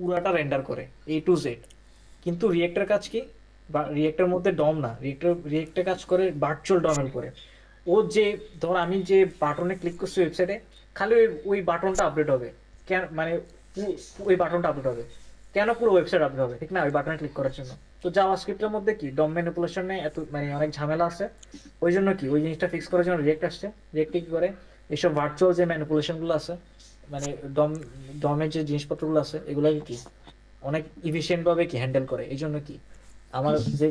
পুরাটা রেন্ডার করে A to Z। কিন্তু রিয়েক্টের কাজ কি? বা রিয়েক্টের মধ্যে ডম না, রিয়েক্টের কাজ করে ভার্চুয়াল ডমের উপরে। ও যে, ধর আমি যে বাটনে ক্লিক করছি ওয়েবসাইটে, খালি ওই বাটনটা আপডেট হবে। কেন মানে ওই বাটনটা আপডেট হবে, কেন পুরো ওয়েবসাইট আপডেট হবে, ঠিক না, ওই বাটনে ক্লিক করার জন্য। তো জাভাস্ক্রিপ্টের মধ্যে কি ডম ম্যানিপুলেশনে এত মানে অনেক ঝামেলা আছে। ওই জন্য কি ওই জিনিসটা ফিক্স করার জন্য রিয়েক্ট আসছে। রিয়েক্টে কি করে, এইসব ভার্চুয়াল যে ম্যানিপুলেশনগুলো আছে, মানে ডম ডমের যে জিনিসপত্রগুলো আছে, এগুলোকে কি অনেক ইফিশিয়েন্ট ভাবে কি হ্যান্ডেল করে। এই জন্য কি আমার যে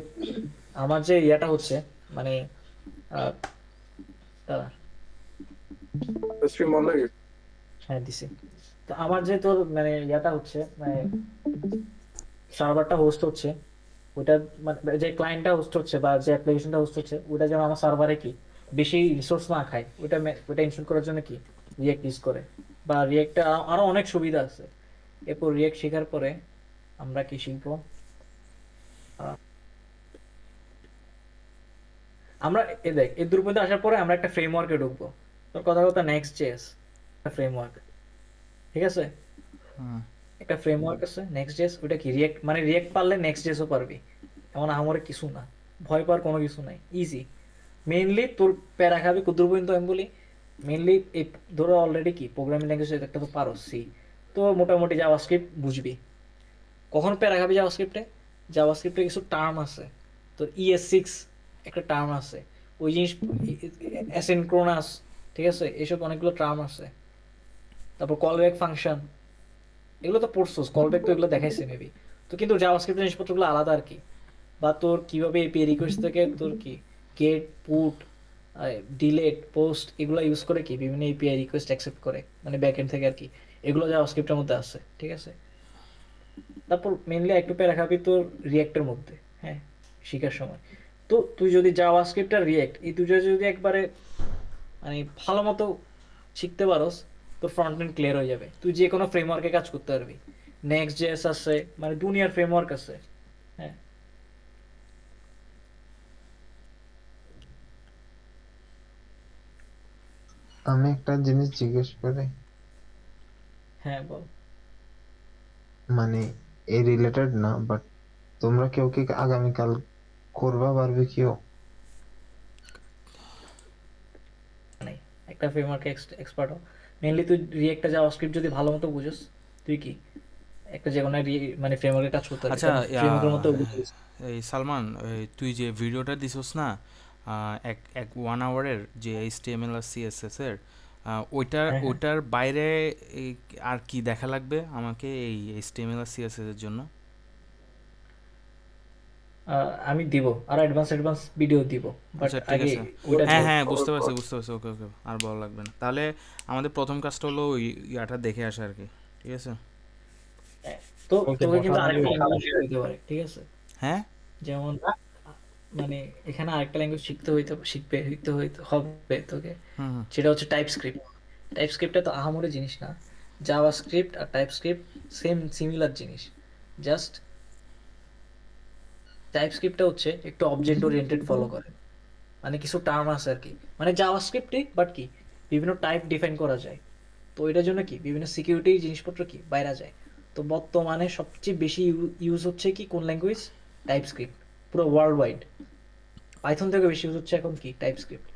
আমার যে ইয়াটা হচ্ছে, মানে আহ, দাঁড়া, স্ট্রিম বন্ধ হয়ে গেছে। হ্যাঁ দিছি। তো আমার যে তোর মানে ইয়াটা হচ্ছে, মানে সার্ভারটা হোস্ট হচ্ছে, ওটা মানে যে ক্লায়েন্টটা হোস্ট হচ্ছে বা যে অ্যাপ্লিকেশনটা হোস্ট হচ্ছে, ওটা যেন আমার সার্ভারে কি বেশি রিসোর্স না খায়, ওটা ইনস্টল করার জন্য কি রিয়েক্ট ইউজ করে। বা রিয়েক্টে আরো অনেক সুবিধা আছে। এরপর রিয়েক্ট শেখার পরে আমরা কি শিখবো, আমরা দেখ এই দূর পর্যন্ত আসার পরে আমরা একটা ফ্রেমওয়ার্কে ঢুকবো। তোর কথা কথা নেক্সট জেএস একটা ফ্রেমওয়ার্ক, ঠিক আছে। হুম। একটা ফ্রেমওয়ার্ক আছে নেক্সট জেএস, ওটা কি রিয়েক্ট, মানে রিয়েক্ট পারলে নেক্সট জেএসও পারবি। এমন আহামরি কিছু না, ভয় পাওয়ার কোনো কিছু নাই, ইজি। মেইনলি তোর প্যারা খাবি কুদ্দুর পর্যন্ত আমি বলি। মেইনলি এই ধরো অলরেডি কি প্রোগ্রামিং ল্যাঙ্গুয়েজ একটা তো পারো, সি। তো মোটামুটি জাভাস্ক্রিপ্ট বুঝবি। কখন প্যারা খাবি জাভাস্ক্রিপ্টে, জাভাস্ক্রিপ্টে কিছু টার্ম আছে। তোর ES6 একটা টার্ম আছে, ওই জিনিস অ্যাসিনক্রোনাস, ঠিক আছে, এসব অনেকগুলো টার্ম আছে। তারপর কলব্যাক ফাংশন, এগুলো তো পড়ছোস, কলব্যাক তো এগুলো দেখাইছে মেবি। তো কিন্তু জাভাস্ক্রিপ্টের জিনিসপত্রগুলো আলাদা আর কি। বা তোর কিভাবে এপিআই রিকোয়েস্ট থেকে তোর কি গেট পুট ডিলেট পোস্ট এগুলো ইউজ করে কি বিভিন্ন এপিআই রিকোয়েস্ট অ্যাকসেপ্ট করে, মানে ব্যাকএন্ড থেকে আর কি। এগুলো জাভাস্ক্রিপ্টের মধ্যে আছে, ঠিক আছে। তারপর মেনলি একটু প্যারা খাবি তোর রিয়েক্টের মধ্যে, হ্যাঁ, শিখার সময়। তো তুই যদি জাভাস্ক্রিপ্ট আর রিয়েক্ট এই দুটো যদি একবারে মানে ভালো মতো শিখতে পারোস, তোর ফ্রন্ট এন্ড ক্লিয়ার হয়ে যাবে, তুই যে কোনো ফ্রেমওয়ার্কে কাজ করতে পারবি। নেক্সট জেএস আছে, মানে দুনিয়ার ফ্রেমওয়ার্ক আছে। হ্যাঁ, আমি একটা জিনিস জিজ্ঞেস করি, হ্যাঁ বল। মানে এই রিলেটেড না, বাট তোমরা কেউ কি আগামীকাল করবা বারবিকিউ? মানে একটা ফ্রেমওয়ার্কে এক্সপার্ট হ। মেনলি তুই রিয়েক্টটা জাভাস্ক্রিপ্ট যদি ভালো মতো বুঝোস, তুই কি একটা যে কোনো মানে ফ্রেমওয়ার্কে কাজ করতে পারবি, আচ্ছা, কারণ ফ্রেমওয়ার্কের মধ্যে ওগুলো এই সালমান, তুই যে ভিডিওটা দিছস না, এক এক 1 আওয়ারের, যে HTML আর CSS এর, ওইটার হ্যাঁ হ্যাঁ। ওইটার বাইরে এই আর কি দেখা লাগবে আমাকে এই HTML আর CSS এর জন্য? আমি দিব, আর অ্যাডভান্স অ্যাডভান্স ভিডিও দিব, বাট আচ্ছা, ঠিক আগে আছে। ওইটা হ্যাঁ, চল। হ্যাঁ, বুঝতে পারছি, বুঝতে পারছি। ওকে, ওকে, আর ভালো লাগবে না তাহলে। আমাদের প্রথম কাজটা হলো ওই ইয়াটা দেখে আসা আর কি। ঠিক আছে। হ্যাঁ, তো ওকে, তোকে বসা কিন্তু লাগবে। আরেকটা ল্যাঙ্গুয়েজ শিখতে হইতে পারে, ঠিক আছে। হ্যাঁ। যেমন মানে এখানে আরেকটা ল্যাঙ্গুয়েজ শিখতে হইতে হবে তোকে, হুম, হুম। সেটা হচ্ছে টাইপস্ক্রিপ্ট। টাইপস্ক্রিপ্টটা তো আহামরি জিনিস না। জাভাস্ক্রিপ্ট আর টাইপস্ক্রিপ্ট সেম সিমিলার জিনিস। জাস্ট টাইপস্ক্রিপ্টটা হচ্ছে একটু অবজেক্ট ওরিয়েন্টেড ফলো করে, মানে কিছু টার্ম আছে আর কি, মানে জাভাস্ক্রিপ্টে বাট কি বিভিন্ন টাইপ ডিফাইন করা যায়। তো এটার জন্য কি বিভিন্ন সিকিউরিটি জিনিসপত্র কি বাইরে যায়। তো বর্তমানে সবচেয়ে বেশি ইউজ হচ্ছে কি কোন ল্যাঙ্গুয়েজ, টাইপস্ক্রিপ্ট, পুরো ওয়ার্ল্ড ওয়াইড। পাইথন থেকে বেশি ইউজ হচ্ছে এখন কি টাইপস্ক্রিপ্ট।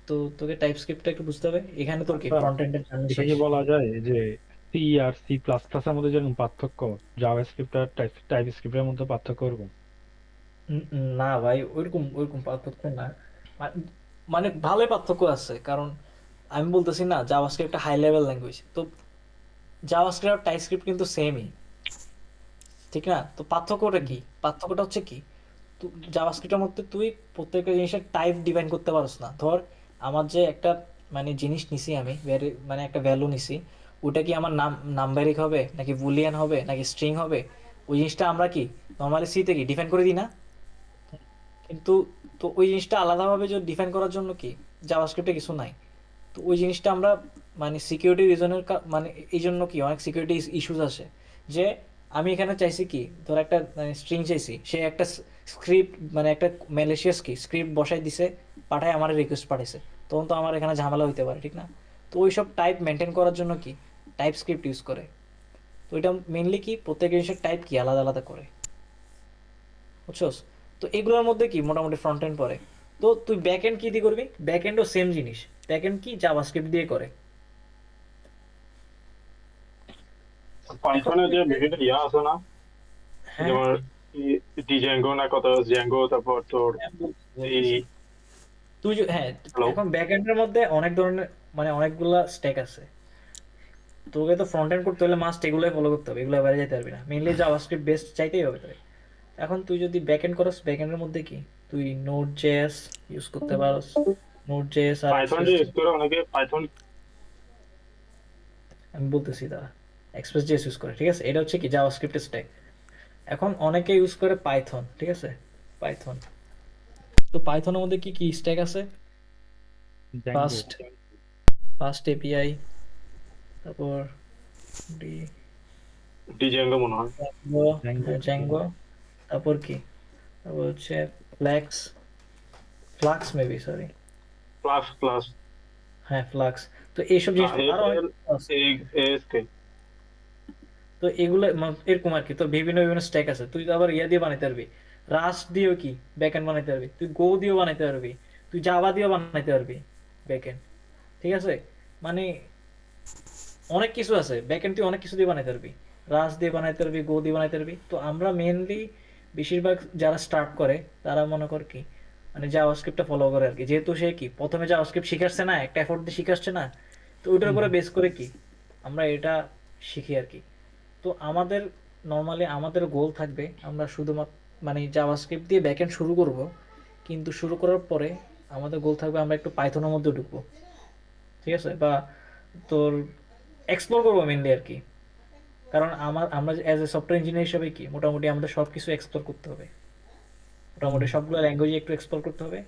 তো তোকে টাইপস্ক্রিপ্টটা একটু বুঝতে হবে, এখানে তোর কি আচ্ছা, ফ্রন্ট এন্ডের জার্নি এটা শেষ। কি বলা যায় যে সি আর সি প্লাস প্লাস এর মধ্যে যেরকম পার্থক্য, জাভাস্ক্রিপ্ট আর টাইপ স্ক্রিপ্টের মধ্যে পার্থক্য এরকম? না ভাই, ওইরকম ওইরকম পার্থক্য না। মা- মানে ভালোই পার্থক্য আছে, কারণ আমি বলতেছি না জাভাস্ক্রিপ্ট একটা হাই লেভেল ল্যাঙ্গুয়েজ। তো জাভাস্ক্রিপ্ট আর টাইপস্ক্রিপ্ট কিন্তু সেমই, ঠিক না। তো পার্থক্যটা কি, পার্থক্যটা হচ্ছে কি, জাভাস্ক্রিপ্টের মধ্যে তুই প্রত্যেকটা জিনিসের টাইপ ডিফাইন করতে পারস না। ধর আমার যে একটা মানে জিনিস নিছি আমি, মানে একটা ভ্যালু নিছি, ওটা কি আমার নাম্বারিক হবে নাকি বুলিয়ান হবে নাকি স্ট্রিং হবে, ওই জিনিসটা আমরা কি নর্মালি সিতে কি ডিফাইন করে দিই না। কিন্তু তো ওই জিনিসটা আলাদাভাবে যদি ডিফাইন করার জন্য কি জাভাস্ক্রিপ্টে কিছু নাই। তো ওই জিনিসটা আমরা মানে সিকিউরিটি রিজনের মানে এই জন্য কি অনেক সিকিউরিটি ইস্যুস আসে। যে আমি এখানে চাইছি কি, ধর একটা মানে স্ট্রিং চাইছি, সে একটা স্ক্রিপ্ট মানে একটা ম্যালিশিয়াস কি স্ক্রিপ্ট বসাই দিছে, পাঠায় আমার রিকোয়েস্ট পাঠাইছে, তখন তো আমার এখানে ঝামেলা হইতে পারে, ঠিক না। তো ওই সব টাইপ মেনটেন করার জন্য কি টাইপ স্ক্রিপ্ট ইউজ করে। তো তো এটা মেনলি কি প্রত্যেক জিনিসের টাইপ কি আলাদা আলাদা করে, বুঝছস? তো এগুলোর মধ্যে কি মোটামুটি ফ্রন্ট এন্ড পড়ে। তো তুই ব্যাক এন্ড কি দিয়ে করবি? ব্যাক এন্ডও সেম জিনিস। ব্যাক এন্ড কি জাভাস্ক্রিপ্ট দিয়ে করে। এখন পাইথনে যে বিভিন্ন ইয়া আছে না, হ্যাঁ যেমন ডিজেঙ্গো না কত জেঙ্গো, তারপর তোর হ্যাঁ, এই বলতেছি। তুই হ্যাঁ, হ্যালো এখন ব্যাক এন্ডের মধ্যে অনেক ধরনের মানে অনেকগুলা স্ট্যাক আছে। তোকে তো ফ্রন্ট এন্ড করতে হলে মাস্ট এগুলোই ফলো করতে হবে, এগুলো বাইরে যেতে পারবি না। মেইনলি জাভাস্ক্রিপ্ট বেসড চাইতেই হবে তোকে। এখন তুই যদি ব্যাক এন্ড করস, ব্যাক এন্ডের মধ্যে কি তুই নোড জেএস ইউজ করতে পারস। নোড জেএস আর পাইথন এক্সপ্রেস, যে ইউজ করে অনেকে পাইথন। আমি বলতেছি দাঁড়া, এক্সপ্রেস জেএস ইউজ করে, ঠিক আছে? এটা হচ্ছে কি জাভাস্ক্রিপ্টের স্ট্যাক। এখন অনেকে ইউজ করে পাইথন, ঠিক আছে? পাইথন, তো পাইথনের মধ্যে কি কি স্ট্যাক আছে? জ্যাঙ্গো। ফার্স্ট ফার্স্ট এপিআই, তারপর ডি ডিজেঙ্গো মনে হয়। জ্যাঙ্গো, জ্যাঙ্গো জ্যাঙ্গো, তারপর কি, তারপর হচ্ছে Flask, Flask maybe, sorry, plus plus হ্যাঁ ফ্লাক্স। তো এইসব জিনিস এফ আরো অনেক এল কিছু আছে। S K. তো এগুলো এরকম আর কি, তো বিভিন্ন বিভিন্ন স্ট্যাক আছে। তুই তো আবার ইয়া দিয়ে বানাইতে পারবি, রাস্ট দিয়েও কি ব্যাকএন্ড বানাইতে পারবি, তুই গো দিয়েও বানাইতে পারবি, তুই জাভা দিয়েও বানাইতে পারবি ব্যাকএন্ড, ঠিক আছে? মানে অনেক কিছু আছে ব্যাকএন্ড, তুই অনেক কিছু দিয়ে বানাইতে পারবি, রাস্ট দিয়ে বানাইতে পারবি, গো দিয়ে বানাইতে পারবি। তো আমরা মেনলি বেশিরভাগ যারা স্টার্ট করে তারা মনে কর কি মানে জাভাস্ক্রিপ্টটা ফলো করে আর কি, যেহেতু সে কি প্রথমে জাভাস্ক্রিপ্ট শিখাচ্ছে না, একটা এফোর্ট দিয়ে শিখাচ্ছে না, তো ওইটার উপরে বেস করে কি আমরা এটা শিখি আর কি। তো আমাদের নর্মালি আমাদের গোল থাকবে আমরা শুধুমাত্র মানে জাভাস্ক্রিপ্ট দিয়ে ব্যাকএন্ড শুরু করব, কিন্তু শুরু করার পরে আমাদের গোল থাকবে আমরা একটু পাইথনের মধ্যে ঢুকবো, ঠিক আছে? বা তোর এক্সপ্লোর করবো মেনলি আর কি। কারণ আমরা অ্যাজ এ সফটওয়্যার ইঞ্জিনিয়ার হিসেবে কি মোটামুটি আমাদের সব কিছু এক্সপ্লোর করতে হবে, মোটামুটি সবগুলো ল্যাঙ্গুয়েজে একটু এক্সপ্লোর করতে হবে।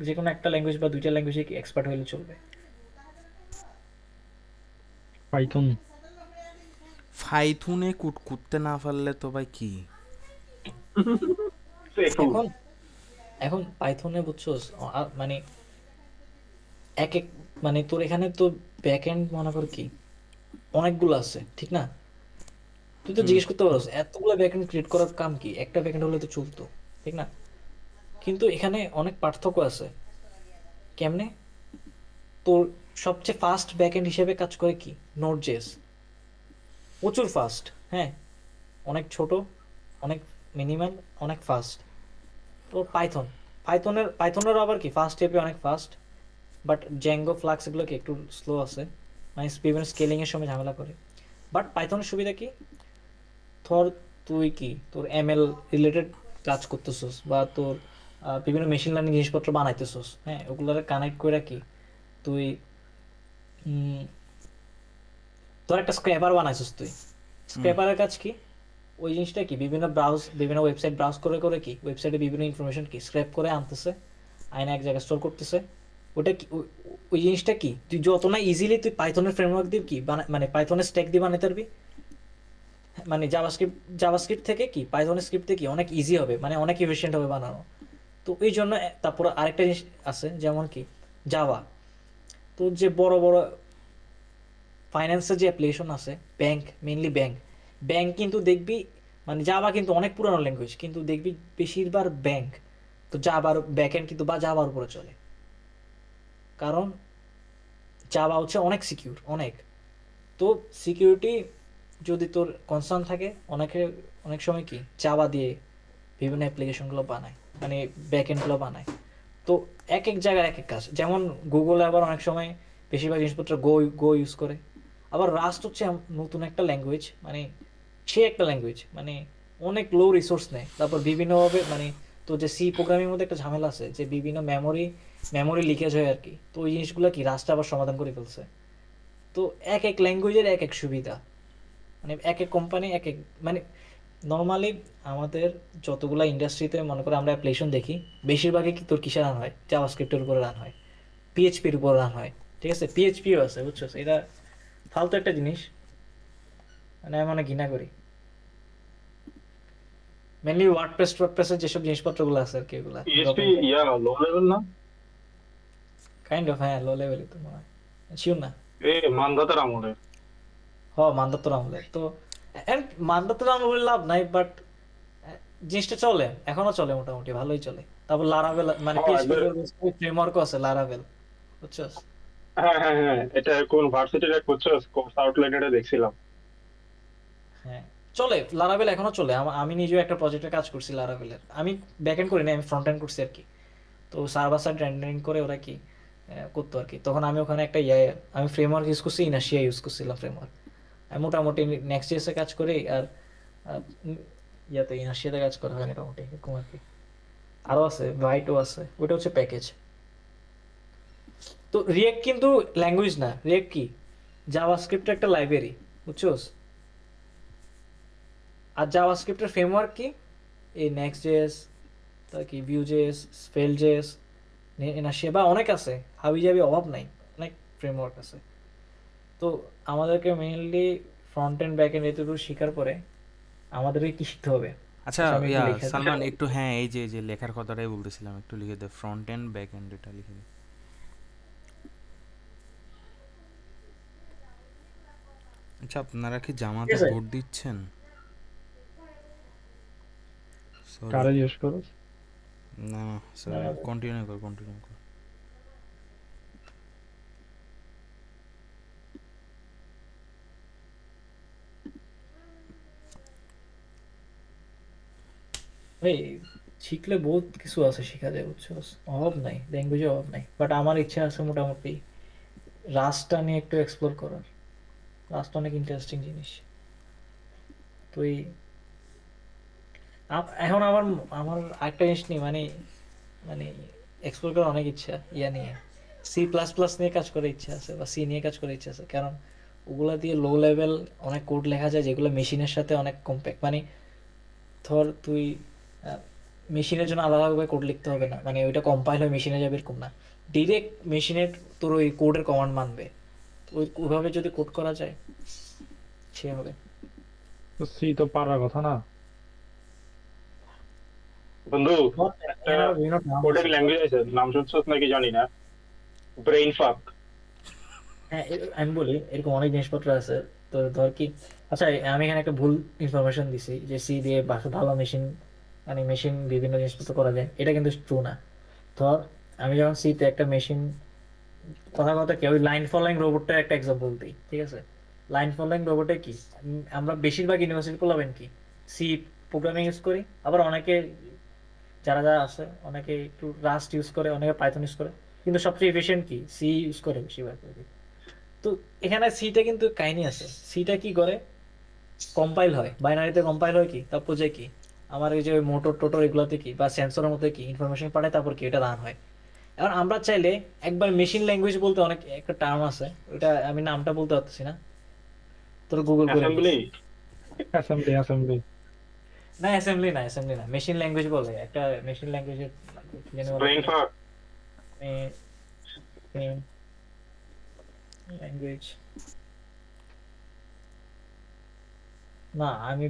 যে কোনো একটা ল্যাঙ্গুয়েজ বা দুইটা ল্যাঙ্গুয়েজে কি এক্সপার্ট হলে চলবে। পাইথন। ফাইথুনে করতে না পারলে তো ভাই কি? একটু এখন এখন পাইথনে বুঝছোস মানে এক এক মানে তোর এখানে তো ব্যাক এন্ড মনে কর কি অনেকগুলো আছে, ঠিক না? তুই তো হুম। জিজ্ঞেস করতে পারস এতগুলো ব্যাকএন্ড ক্রিয়েট করার কাম কি, একটা ব্যাকএন্ড হলে তো চলতো, ঠিক না? কিন্তু এখানে অনেক পার্থক্য আছে। কেমনে? তোর সবচেয়ে ফাস্ট ব্যাকএন্ড হিসেবে কাজ করে কি নোড জেএস, প্রচুর ফাস্ট, হ্যাঁ, অনেক ছোট, অনেক মিনিমাল, অনেক ফাস্ট। তো পাইথনের আবার কি ফাস্ট এপি অনেক ফাস্ট, বাট জ্যাঙ্গো ফ্লাক্স এগুলো কি একটু স্লো আছে, মানে বিভিন্ন স্কেলিং এর সময় ঝামেলা করে। বাট পাইথনের সুবিধা কি, ধর তুই কি তোর এমএল রিলেটেড কাজ করতেছস বা তোর বিভিন্ন মেশিন লার্নিং জিনিসপত্র বানাইতেছস, হ্যাঁ, ওগুলোরে কানেক্ট করে কি তুই উম, তোর একটা স্ক্র্যাপার বানাইছস তুই। হুম। স্ক্র্যাপারের কাজ কি, ওই জিনিসটা কি বিভিন্ন ওয়েবসাইট ব্রাউজ করে করে কি ওয়েবসাইটে বিভিন্ন ইনফরমেশন কি স্ক্র্যাপ করে আনতেছে, আয়না এক জায়গায় স্টোর করতেছে। ওটা কি ওই জিনিসটা কি তুই যত না ইজিলি তুই পাইথনের ফ্রেমওয়ার্ক দিয়ে কি মানে পাইথনের স্ট্যাক দিয়ে বানাইতে পারবি, মানে জাভাস্ক্রিপ্ট থেকে কি পাইথন স্ক্রিপ্ট থেকে কি অনেক ইজি হবে, মানে অনেক এফিসিয়েন্ট হবে বানানো। তো এই জন্য তারপর আরেকটা জিনিস আছে যেমন কি জাভা, তো যে বড় বড় ফাইন্যান্সের যে অ্যাপ্লিকেশন আছে, ব্যাংক, মেইনলি ব্যাংক, ব্যাংক কিন্তু দেখবি মানে জাভা কিন্তু অনেক পুরানো ল্যাঙ্গুয়েজ, কিন্তু দেখবি বেশিরভাগ ব্যাংক তো জাভার ব্যাকএন্ড কিন্তু বা জাভার উপরে চলে। কারণ জাভা হচ্ছে অনেক সিকিউর, অনেক। তো সিকিউরিটি যদি তোর কনসার্ন থাকে, অনেক সময় কি জাভা দিয়ে বিভিন্ন অ্যাপ্লিকেশনগুলো বানায়, মানে ব্যাকএন্ডগুলো বানায়। তো এক এক জায়গায় এক এক কাজ, যেমন গুগলে আবার অনেক সময় বেশিরভাগ জিনিসপত্র গো ইউজ করে। আবার রাস্ট হচ্ছে নতুন একটা ল্যাঙ্গুয়েজ, মানে সে একটা ল্যাঙ্গুয়েজ মানে অনেক লো রিসোর্স নেয়। তারপর বিভিন্নভাবে মানে তো যে সি প্রোগ্রামিং মধ্যে একটা ঝামেলা আছে যে বিভিন্ন মেমোরি লিকেজ হয় আর কি, তো ওই জিনিসগুলো কি রাস্ট আবার সমাধান করে ফেলছে। তো এক এক ল্যাঙ্গুয়েজের এক এক সুবিধা, মানে এক এক কোম্পানি এক এক মানে নর্মালি আমাদের যতগুলো ইন্ডাস্ট্রিতে মনে করে আমরা অ্যাপ্লিকেশন দেখি, বেশিরভাগই কি তোর কিসে রান হয়, জাভাস্ক্রিপ্টের উপরে রান হয়, পিএইচপির উপর রান হয়, ঠিক আছে? পিএইচপিও আছে, বুঝছো? এটা ফালতু একটা জিনিস, মানে আমি অনেক ঘৃণা করি। মেনলি ওয়ার্ডপ্রেসের যেসব জিনিসপত্রগুলো আছে আর কি, এগুলা পিএইচপি ইয়া লো লেভেল না? কাইন্ড অফ, হ্যাঁ, লো লেভেলই তো মনে হয়, শিওর না। এ মানধাতার আমলে। হ, মান্দাত্তর আমলের তো এন্ড মানতে তো আমরা বলে লাভ নাই, বাট জিনিসটা চলে, এখনো চলে, মোটামুটি ভালোই চলে। তারপর লারাভেল মানে হ্যাঁ পিএইচপি ফ্রেমওয়ার্কও আছে লারাভেল, বুঝছস? হ্যাঁ হ্যাঁ হ্যাঁ, এটা কোন ভার্সিটির এক বুঝছস কোর্স আউটলাইন এটা দেখছিলাম। হ্যাঁ, চলে লারাভেল, এখনো চলে। আমি নিজেও একটা প্রজেক্টে কাজ করছি লারাভেলের। আমি ব্যাক এন্ড করি না, আমি ফ্রন্ট এন্ড করছি আর কি। তো সার্ভার সাইড রেন্ডারিং করে ওরা কি করতো আর কি। তখন আমি ওখানে একটা আমি ফ্রেমওয়ার্ক ইউজ করছি, ইনাশিয়া ইউজ করছিলাম ফ্রেমওয়ার্ক। আমি মোটামুটি নেক্সট এসে কাজ করি, আর ইয়াতে ইনাশিয়াতে কাজ করা হয় মোটামুটি এরকম আর কি। আরও আছে, ভাইটও আছে, ওইটা হচ্ছে প্যাকেজ। তো রিয়েক্ট কিন্তু ল্যাঙ্গুয়েজ না, রিয়েক্ট কি জাভাস্ক্রিপ্টের একটা লাইব্রেরি, বুঝছোস? আর জাভাস্ক্রিপ্টের ফ্রেমওয়ার্ক কি এই নেক্সট জেএস, তার কি ভিউ জেএস, স্পেল জেএস, ইনাশিয়া বা অনেক আছে, হাবি জাবি অভাব নাই, অনেক ফ্রেমওয়ার্ক আছে। তো আমাদেরকে mainly front end back end এতটুকু শেখার পরে আমাদেরকে কি শিখতে হবে? আচ্ছা আচ্ছা, আমি একটু ইয়া লিখে দিই। সালমান একটু, হ্যাঁ এই যে লেখার কথাটাই বলতেছিলাম, একটু লিখে দে, ফ্রন্ট এন্ড ব্যাক এন্ড এটা লিখে দে। আচ্ছা আপনারা কি ঠিক জামাতে আছে, ভোট দিচ্ছেন? সরি, কারে জিজ্ঞেস করো? না সরি, কন্টিনিউ কর, কন্টিনিউ কর। ভাই শিখলে বহুত কিছু আছে শেখা যায়, বুঝছোস? অভাব নাই, ল্যাঙ্গুয়েজে অভাব নাই, বাট আমার ইচ্ছা আছে মোটামুটি রাস্টটা নিয়ে একটু এক্সপ্লোর করার। রাস্ট অনেক ইন্টারেস্টিং জিনিস। তো এখন আমার আমার একটা জিনিস নিয়ে মানে মানে এক্সপ্লোর করার অনেক ইচ্ছা, ইয়া নিয়ে সি প্লাস প্লাস নিয়ে কাজ করার ইচ্ছা আছে, বা সি নিয়ে কাজ করার ইচ্ছা আছে। কারণ ওগুলা দিয়ে লো লেভেল অনেক কোড লেখা যায়, যেগুলো মেশিনের সাথে অনেক কম্প্যাক্ট। মানে ধর তুই মেশিনের জন্য আলাদাভাবে কোড লিখতে হবে না, মানে ওইটা কম্পাইল হয়ে মেশিনে যাবে এরকম না, ডিরেক্ট মেশিনের তোর ওই কোডের কমান্ড মানবে। ওইভাবে যদি কোড করা যায় সে হবে। তো সি তো পারার কথা না বন্ধু। ধর, একটা এখানে আরো বিভিন্ন নাম কোডিং আছে ধর। ল্যাঙ্গুয়েজ আছে, নাম শুনছস নাকি জানি না, ব্রেইন ফাক। হ্যাঁ, আমি বলি এরকম অনেক জিনিসপত্র আছে। তো ধর কি, আচ্ছা আমি এখানে একটা ভুল ইনফরমেশন দিছি যে সি দিয়ে ভালো মেশিন, মানে মেশিন বিভিন্ন জিনিসপত্র করা যায়, এটা কিন্তু ট্রু না। ধর আমি যখন সিতে একটা মেশিন, কথা কথা কি ওই লাইন ফলোয়িং রোবটটা একটা এক্সাম্পল দিই, ঠিক আছে? লাইন ফলোয়িং রোবটে কি আমরা বেশিরভাগ ইউনিভার্সিটি পোলাবেন কি সি প্রোগ্রামিং ইউজ করি, আবার অনেকে যারা যারা আছে অনেকে একটু রাস্ট ইউজ করে, অনেকে পাইথন ইউজ করে, কিন্তু সবচেয়ে এফিশিয়েন্ট কি সি ইউজ করে বেশিরভাগ। তো এখানে সিটা কিন্তু কাহিনী আছে। সিটা কি করে, কম্পাইল হয়, বাইনারিতে কম্পাইল হয় কি, তারপর যে কি আমার এই যে মোটর টোটর এগুলোতে কি বা সেন্সরের মধ্যে কি ইনফরমেশন পাঠায়, তারপর কি এটা রান হয়। এখন আমরা চাইলে একবার মেশিন ল্যাঙ্গুয়েজ বলতে অনেক একটা টার্ম আছে, ওটা আমি নামটা বলতে পারতেছি না, তোর গুগল করে নিস। অ্যাসেম্বলি, অ্যাসেম্বলি অ্যাসেম্বলি না অ্যাসেম্বলি না, অ্যাসেম্বলি না, মেশিন ল্যাঙ্গুয়েজ বলে একটা, মেশিন ল্যাঙ্গুয়েজের কি জানি বলে ব্রেইন ফাক। ল্যাঙ্গুয়েজ। না আমি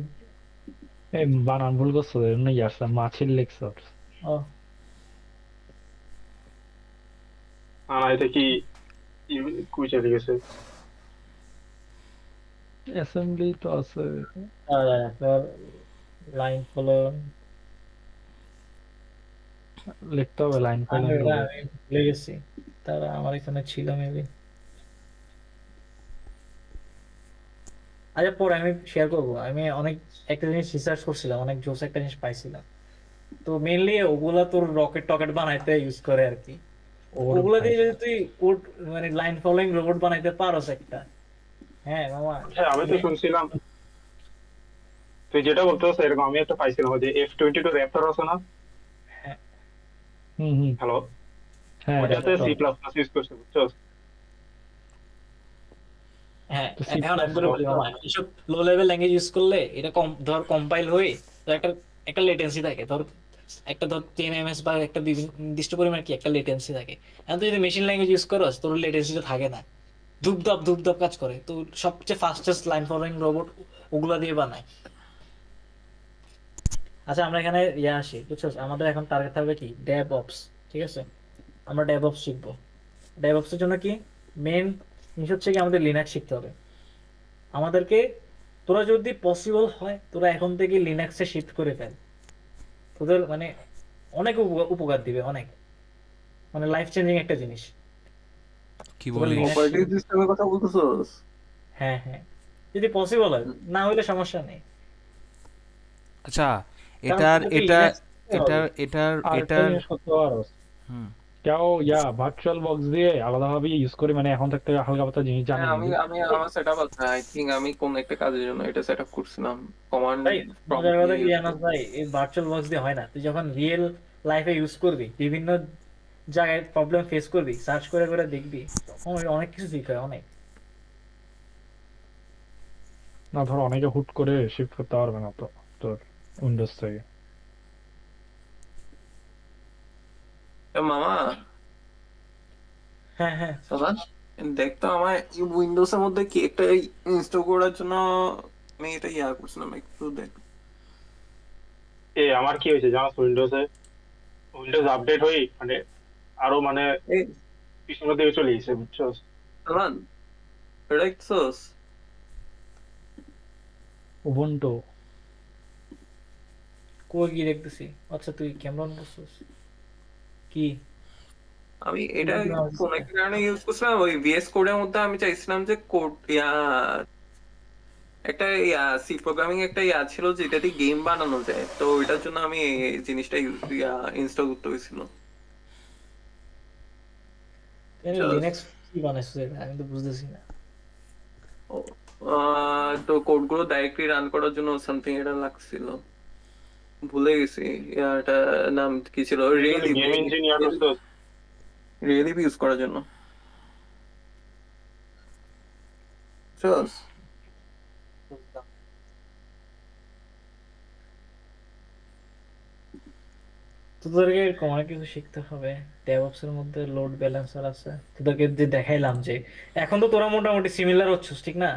এই বানান ভুল করছো, এমন ইয়ারসা মাছির লেকচার। ও এটা কি কুইচে লিখেছে? অ্যাসেম্বলি তো আছে, লাইন ফলো, লিখতে হবে লাইন আমি ফলোইং রোবট। আমি ভুলে গেছি, তারা আমার এখানে ছিল মেবি। আচ্ছা পরে আমি শেয়ার করবো, আমি অনেক একটা জিনিস রিসার্চ করছিলাম, অনেক জোস একটা জিনিস পাইছিলাম। তো মেইনলি ওগুলা তোর রকেট টকেট বানাইতে ইউজ করে আর কি। ওর ওগুলা ভাই, দিয়ে যদি তুই কোড মানে লাইন ফলোইং রোবট বানাইতে পারোস একটা, হ্যাঁ মামা। হ্যাঁ আমি তো শুনছিলাম তুই যেটা বলতেছ এরকম আমি একটা পাইছিলাম, ওই যে F-22 র্যাপটর আছে না, হ্যাঁ হুম হুম, হ্যালো, হ্যাঁ ওইটাতে raptor, C plus plus use করছে বুঝছস? হ্যাঁ। তো সি এখন প্লাস আমি বলে বলি প্লাসটা, মামা, এইসব লো লেভেল ল্যাঙ্গুয়েজ ইউজ করলে এটা কম ধর কম্পাইল হয়ে, তো একটা একটা লেটেন্সি থাকে ধর, একটা ধর 10 ms বা একটা নির্দিষ্ট পরিমাণ কি একটা লেটেন্সি থাকে। এখন তুই যদি মেশিন ল্যাঙ্গুয়েজ ইউজ করস, তোর লেটেন্সিটা থাকে না, ধূপ ধাপ কাজ করে। তো সবচেয়ে ফাস্টেস্ট লাইন ফলোইং রোবট ওগুলা দিয়ে বানায়। আচ্ছা আমরা এখানে ইয়ে আসি, বুঝছো? আমাদের এখন টার্গেট থাকবে কি ডেভ অপস, ঠিক আছে? আমরা ডেভ অপস শিখবো। ডেভ অপসের জন্য কি মেন জিনিস হচ্ছে কি আমাদের লিনাক্স শিখতে হবে। আমাদেরকে তোরা যদি পসিবল হয় তোরা এখন থেকে লিনাক্সে শিফট করে ফেল, তোদের মানে অনেক উপকার দিবে, অনেক মানে লাইফ চেঞ্জিং একটা জিনিস। কি তোরা বলিস? লিনাক্স, অপারেটিং সিস্টেমের কথা বলতেছস? হ্যাঁ হ্যাঁ, যদি পসিবল হয়, না হলে সমস্যা নেই। আচ্ছা, কারণ এটার তোদেরকে এটা লিনাক্স হবে। এটার এটার আর একটা এটার জিনিস করতে পারো, হুম কেউ ভার্চুয়াল বক্স দিয়ে আলাদাভাবে ইউজ করি, মানে এখন থাকতে হালকা পাতলা জিনিস জানি হ্যাঁ, আমি কিন্তু। আমি আমার সেটআপ আছে, আই থিঙ্ক আমি কোন একটা কাজের জন্য এটা সেট আপ করছিলাম, কমান্ড ভাই প্রম্পট মজার কথা দিয়ে কি ইউজ জানাস করে। ভাই, এই ভার্চুয়াল বক্স দিয়ে হয় না। তুই যখন রিয়েল লাইফে ইউজ করবি, বিভিন্ন জায়গায় প্রবলেম ফেস করবি, সার্চ করে করে দেখবি, তখন অনেক কিছু শিখ হয়, অনেক। না ধর অনেকে হুট করে শিফট করতে পারবে না তো তোর উইন্ডোজ থেকে। মামা, হ্যাঁ হ্যাঁ। সাবান, দেখতো আমার উইন্ডোজ এর মধ্যে কি একটা ইনস্টল করার জন্য আমি এটা করছিলাম, একটু দেখ। আমার কি হয়েছে জানাস, উইন্ডোজ আপডেট হয়ে মানে আরো মানে এই পিছনের দিকে চলে গেছে, বুঝছো? সাবান, এটা দেখছস? উবুন্টু। কই কি দেখতেছি? আচ্ছা তুই ক্যামেরন করছিস কি? আমি এটা উবুন্টু নাম কোন হচ্ছে? একটা কারণে ইউজ করছিলাম, ওই ভিএস কোডের মধ্যে আমি চাইছিলাম যে কোড একটা সি প্রোগ্রামিং একটা ছিল যেটা দিয়ে গেম বানানো যায়, তো ওইটার জন্য আমি এই জিনিসটা ইনস্টল করতে হয়েছিল। Just, লিনাক্স কি বানাইছিস এটা? আমি তো বুঝতেছি না। ও, তো কোড গুলো ডাইরেক্টলি রান করার জন্য সামথিং এটা লাগছিল, ভুলে গেছি। এটা নাম কি ছিল, এই জন্য গেম ইঞ্জিনিয়ার করতে রিয়েলি ইউজ করার জন্য। Just, বুঝলাম। তো তোদেরকে এরকম অনেক কিছু শিখতে হবে। ডেভঅপস এর মধ্যে লোড ব্যালেন্সার আছে, তোদেরকে যে দেখাইলাম যে এখন তো তোরা মোটামুটি সিমিলার হচ্ছিস, ঠিক না?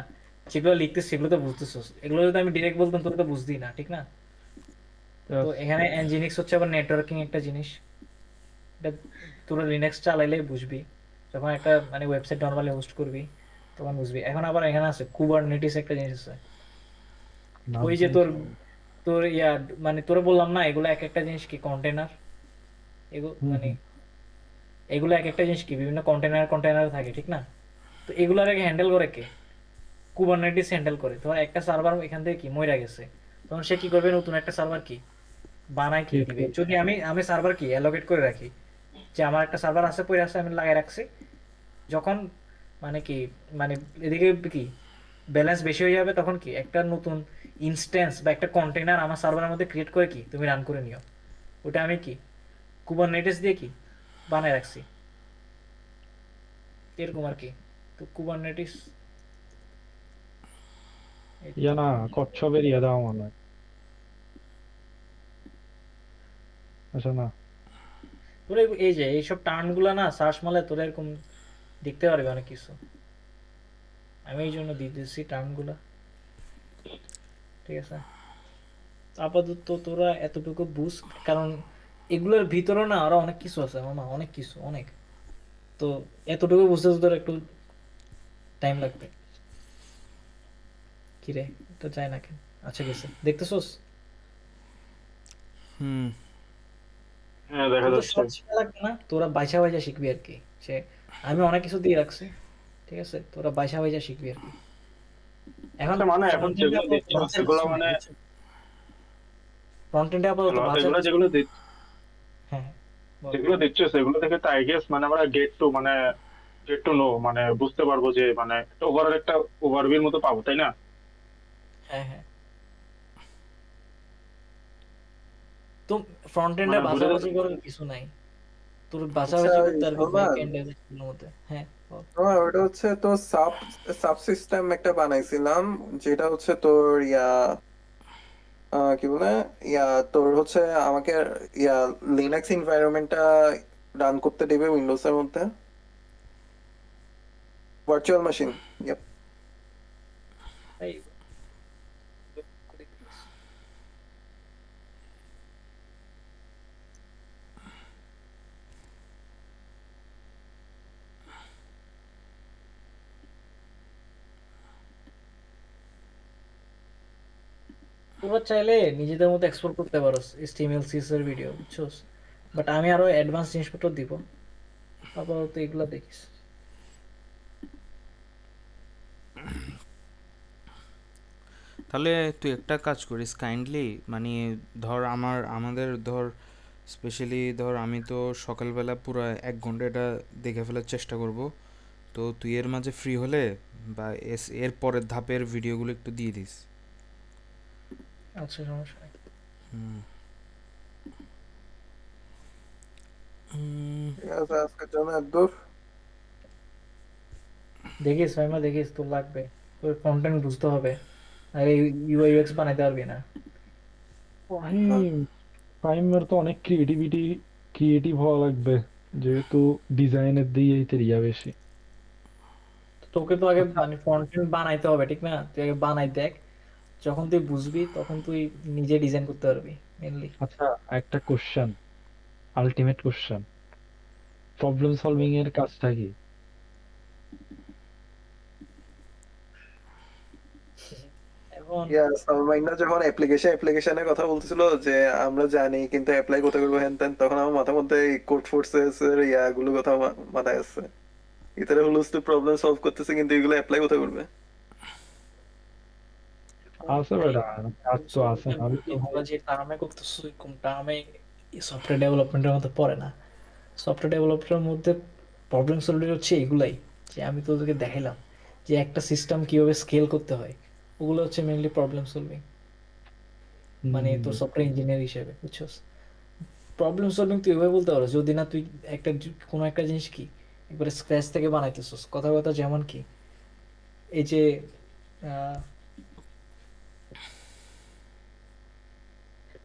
যেগুলো লিখতেছিস সেগুলো তো বুঝতেছিস, এগুলো যদি আমি ডিরেক্ট বলতাম তোরা তো বুঝতেই না, ঠিক না? তো এখানে নজিনিক্স হচ্ছে আবার নেটওয়ার্কিং একটা জিনিস, এটা তোরা লিনাক্স চালাইলেই বুঝবি। যখন একটা মানে ওয়েবসাইট নর্মালি হোস্ট করবি তখন বুঝবি। এখন আবার এখানে আছে কুবারনেটিস একটা জিনিস আছে। নাম ওই যে তোর শুনছি। তোর মানে তোরা বললাম না, এগুলো এক একটা জিনিস কি কন্টেনার, এগুলো হুম মানে হুম। এগুলো এক একটা জিনিস কি বিভিন্ন কন্টেনার কন্টেনার থাকে, ঠিক না? তো এগুলার আগে হ্যান্ডেল করে কে? কুবারনেটিস হ্যান্ডেল করে। ধর একটা সার্ভার এখান থেকে কি মইরা গেছে, তখন সে কি করবে? নতুন একটা সার্ভার কি বানায়, কি ক্রিয়েট দিবে। করবে। যদি আমি আমি সার্ভার কি অ্যালোকেট করে রাখি, যে আমার একটা সার্ভার আছে পড়ে আছে, আমি লাগাই রাখছি, যখন মানে কি মানে এদিকে কি ব্যালেন্স বেশি হয়ে যাবে, তখন কি একটা নতুন ইনস্ট্যান্স বা একটা কন্টেনার আমার সার্ভারের মধ্যে ক্রিয়েট করে কি তুমি রান করে নিও। ওটা আমি কি কুবারনেটিস দিয়ে কি বানায় রাখছি, এরকম আর কি। তো কুবারনেটিস এই তো। না, কচ্ছপের দেওয়া মনে হয়। আচ্ছা না। তোরা এই যে এইসব টার্ম গুলা না সার্চ মারলে তোরা এরকম দেখতে পারবি অনেক কিছু। আমি এই জন্য দিতেছি টার্ম গুলা, ঠিক আছে? আপাতত তোরা এতটুকু বুঝ, কারণ এগুলোর ভিতরে না আরো অনেক কিছু আছে মামা, অনেক কিছু, অনেক। তো এতটুকু বুঝতে তো তোর একটু টাইম লাগবে। কিরে, তো যায় না কেন? আচ্ছা গেছে, দেখতেছোস? হুম হ্যাঁ, দেখা তোর তো যাচ্ছে। সব শেখা লাগবে না, তোরা বাইসা বাইসা শিখবি আর কি। সে আমি অনেক কিছু দিয়ে রাখছি, ঠিক আছে? তোরা বাইসা বাইসা শিখবি আর কি। এখন আচ্ছা মানে এখন ফ্রন্ট এন্ডে যেগুলো আপাতত দিচ্ছ বাঁচার সেগুলো কিছু নাই, মানে বুঝছো? ফ্রন্ট এন্ডে আপাতত বাঁচার এগুলো কিছু যেগুলো নাই। হ্যাঁ হ্যাঁ, বল। যেগুলো দিচ্ছ সেগুলো থেকে তো আই গেস মানে আমরা গেট টু নো মানে বুঝতে পারবো যে মানে ওভারঅল একটা ওভারভিউর মতো পাবো, তাই না? হ্যাঁ হ্যাঁ। তো ফ্রন্ট এন্ডে মানে বোঝা বাছাবাছি যাচ্ছে। করার কিছু নাই, তোর আচ্ছা, বাছাবাছি এই করতে পারবি ব্যাক সালমান, এন্ডের মধ্যে। হ্যাঁ বল। আমার ওটা হচ্ছে তো সাবসিস্টেম একটা বানাইছিলাম, যেটা হচ্ছে তোর কি বলে ইয়া তোর হচ্ছে আমাকে ইয়া লিনাক্স এনভায়রনমেন্টটা রান করতে দেবে উইন্ডোজ এর মধ্যে, ভার্চুয়াল মেশিন। এই তোরা চাইলে নিজেদের মতো এক্সপোর্ট করতে পারো HTML CSS এর ভিডিও, বুঝছোস? বাট আমি আরো অ্যাডভান্স জিনিসপত্র দিব, আপাতত এগুলা দেখিস। তাহলে তুই একটা কাজ করিস কাইন্ডলি, মানে ধর আমাদের ধর স্পেশালি ধর আমি তো সকালবেলা পুরো 1 ঘন্টা এটা দেখে ফেলার চেষ্টা করব। তো তুই এর মাঝে ফ্রি হলে বা এর পরের ধাপের ভিডিওগুলো একটু দিয়ে দিস। আচ্ছা, সমস্যা নেই। হুম। উম, ঠিক আছে, আজকের জন্য এতদূর। দেখিস ভাইমা, দেখিস, তোর লাগবে, তোর কন্টেন্ট বুঝতে হবে, আর UI UX বানাইতে পারবি না। ফাহিম ফাহিমের তো অনেক ক্রিয়েটিভ হওয়া লাগবে, যেহেতু ডিজাইনের দিকে ইয়া বেশি। তোকে তো আগে আচ্ছা মানে কন্টেন্ট বানাইতে হবে, ঠিক না? তুই আগে বানাই দেখ, যখন তুই বুঝবি তখন তুই নিজে ডিজাইন করতে পারবি মেনলি। আচ্ছা, একটা question, ultimate question, problem solving এর কাজটা কি? এখন সালমাইনা যখন অ্যাপ্লিকেশনের কথা বলতেছিল যে আমরা জানি কিন্তু অ্যাপ্লাই কোথায় করবো হ্যান ত্যান, তখন আমার মাথার মধ্যে এই কোড ফোর্সেস এর ইয়াগুলো কথা মাথায় আসছে। ইতারা হুলুস তো প্রবলেম সলভ করতেছে, কিন্তু এগুলো অ্যাপ্লাই কোথায় করবে? আছে ভাই, বেটা, কাজ তো আছে, নাহলে তো ভাই। তোরা যে টার্মে করতেছো কোন টার্মে সফটওয়্যার ডেভেলপমেন্টের মধ্যে পড়ে না। সফটওয়্যার ডেভেলপমেন্টের মধ্যে প্রবলেম সলভিং হচ্ছে এগুলাই, যে আমি তোদেরকে দেখাইলাম যে একটা সিস্টেম কিভাবে স্কেল করতে হয়, ওগুলো হচ্ছে মেনলি প্রবলেম সলভিং, মানে হুম, তোর সফটওয়্যার ইঞ্জিনিয়ার হিসেবে, বুঝছস? প্রবলেম সলভিং তুই এভাবে বলতে পারো যদি না তুই কোনো একটা জিনিস কি একবারে স্ক্র্যাচ থেকে বানাইতেছস। কথা কথা যেমন কি এই যে আহ,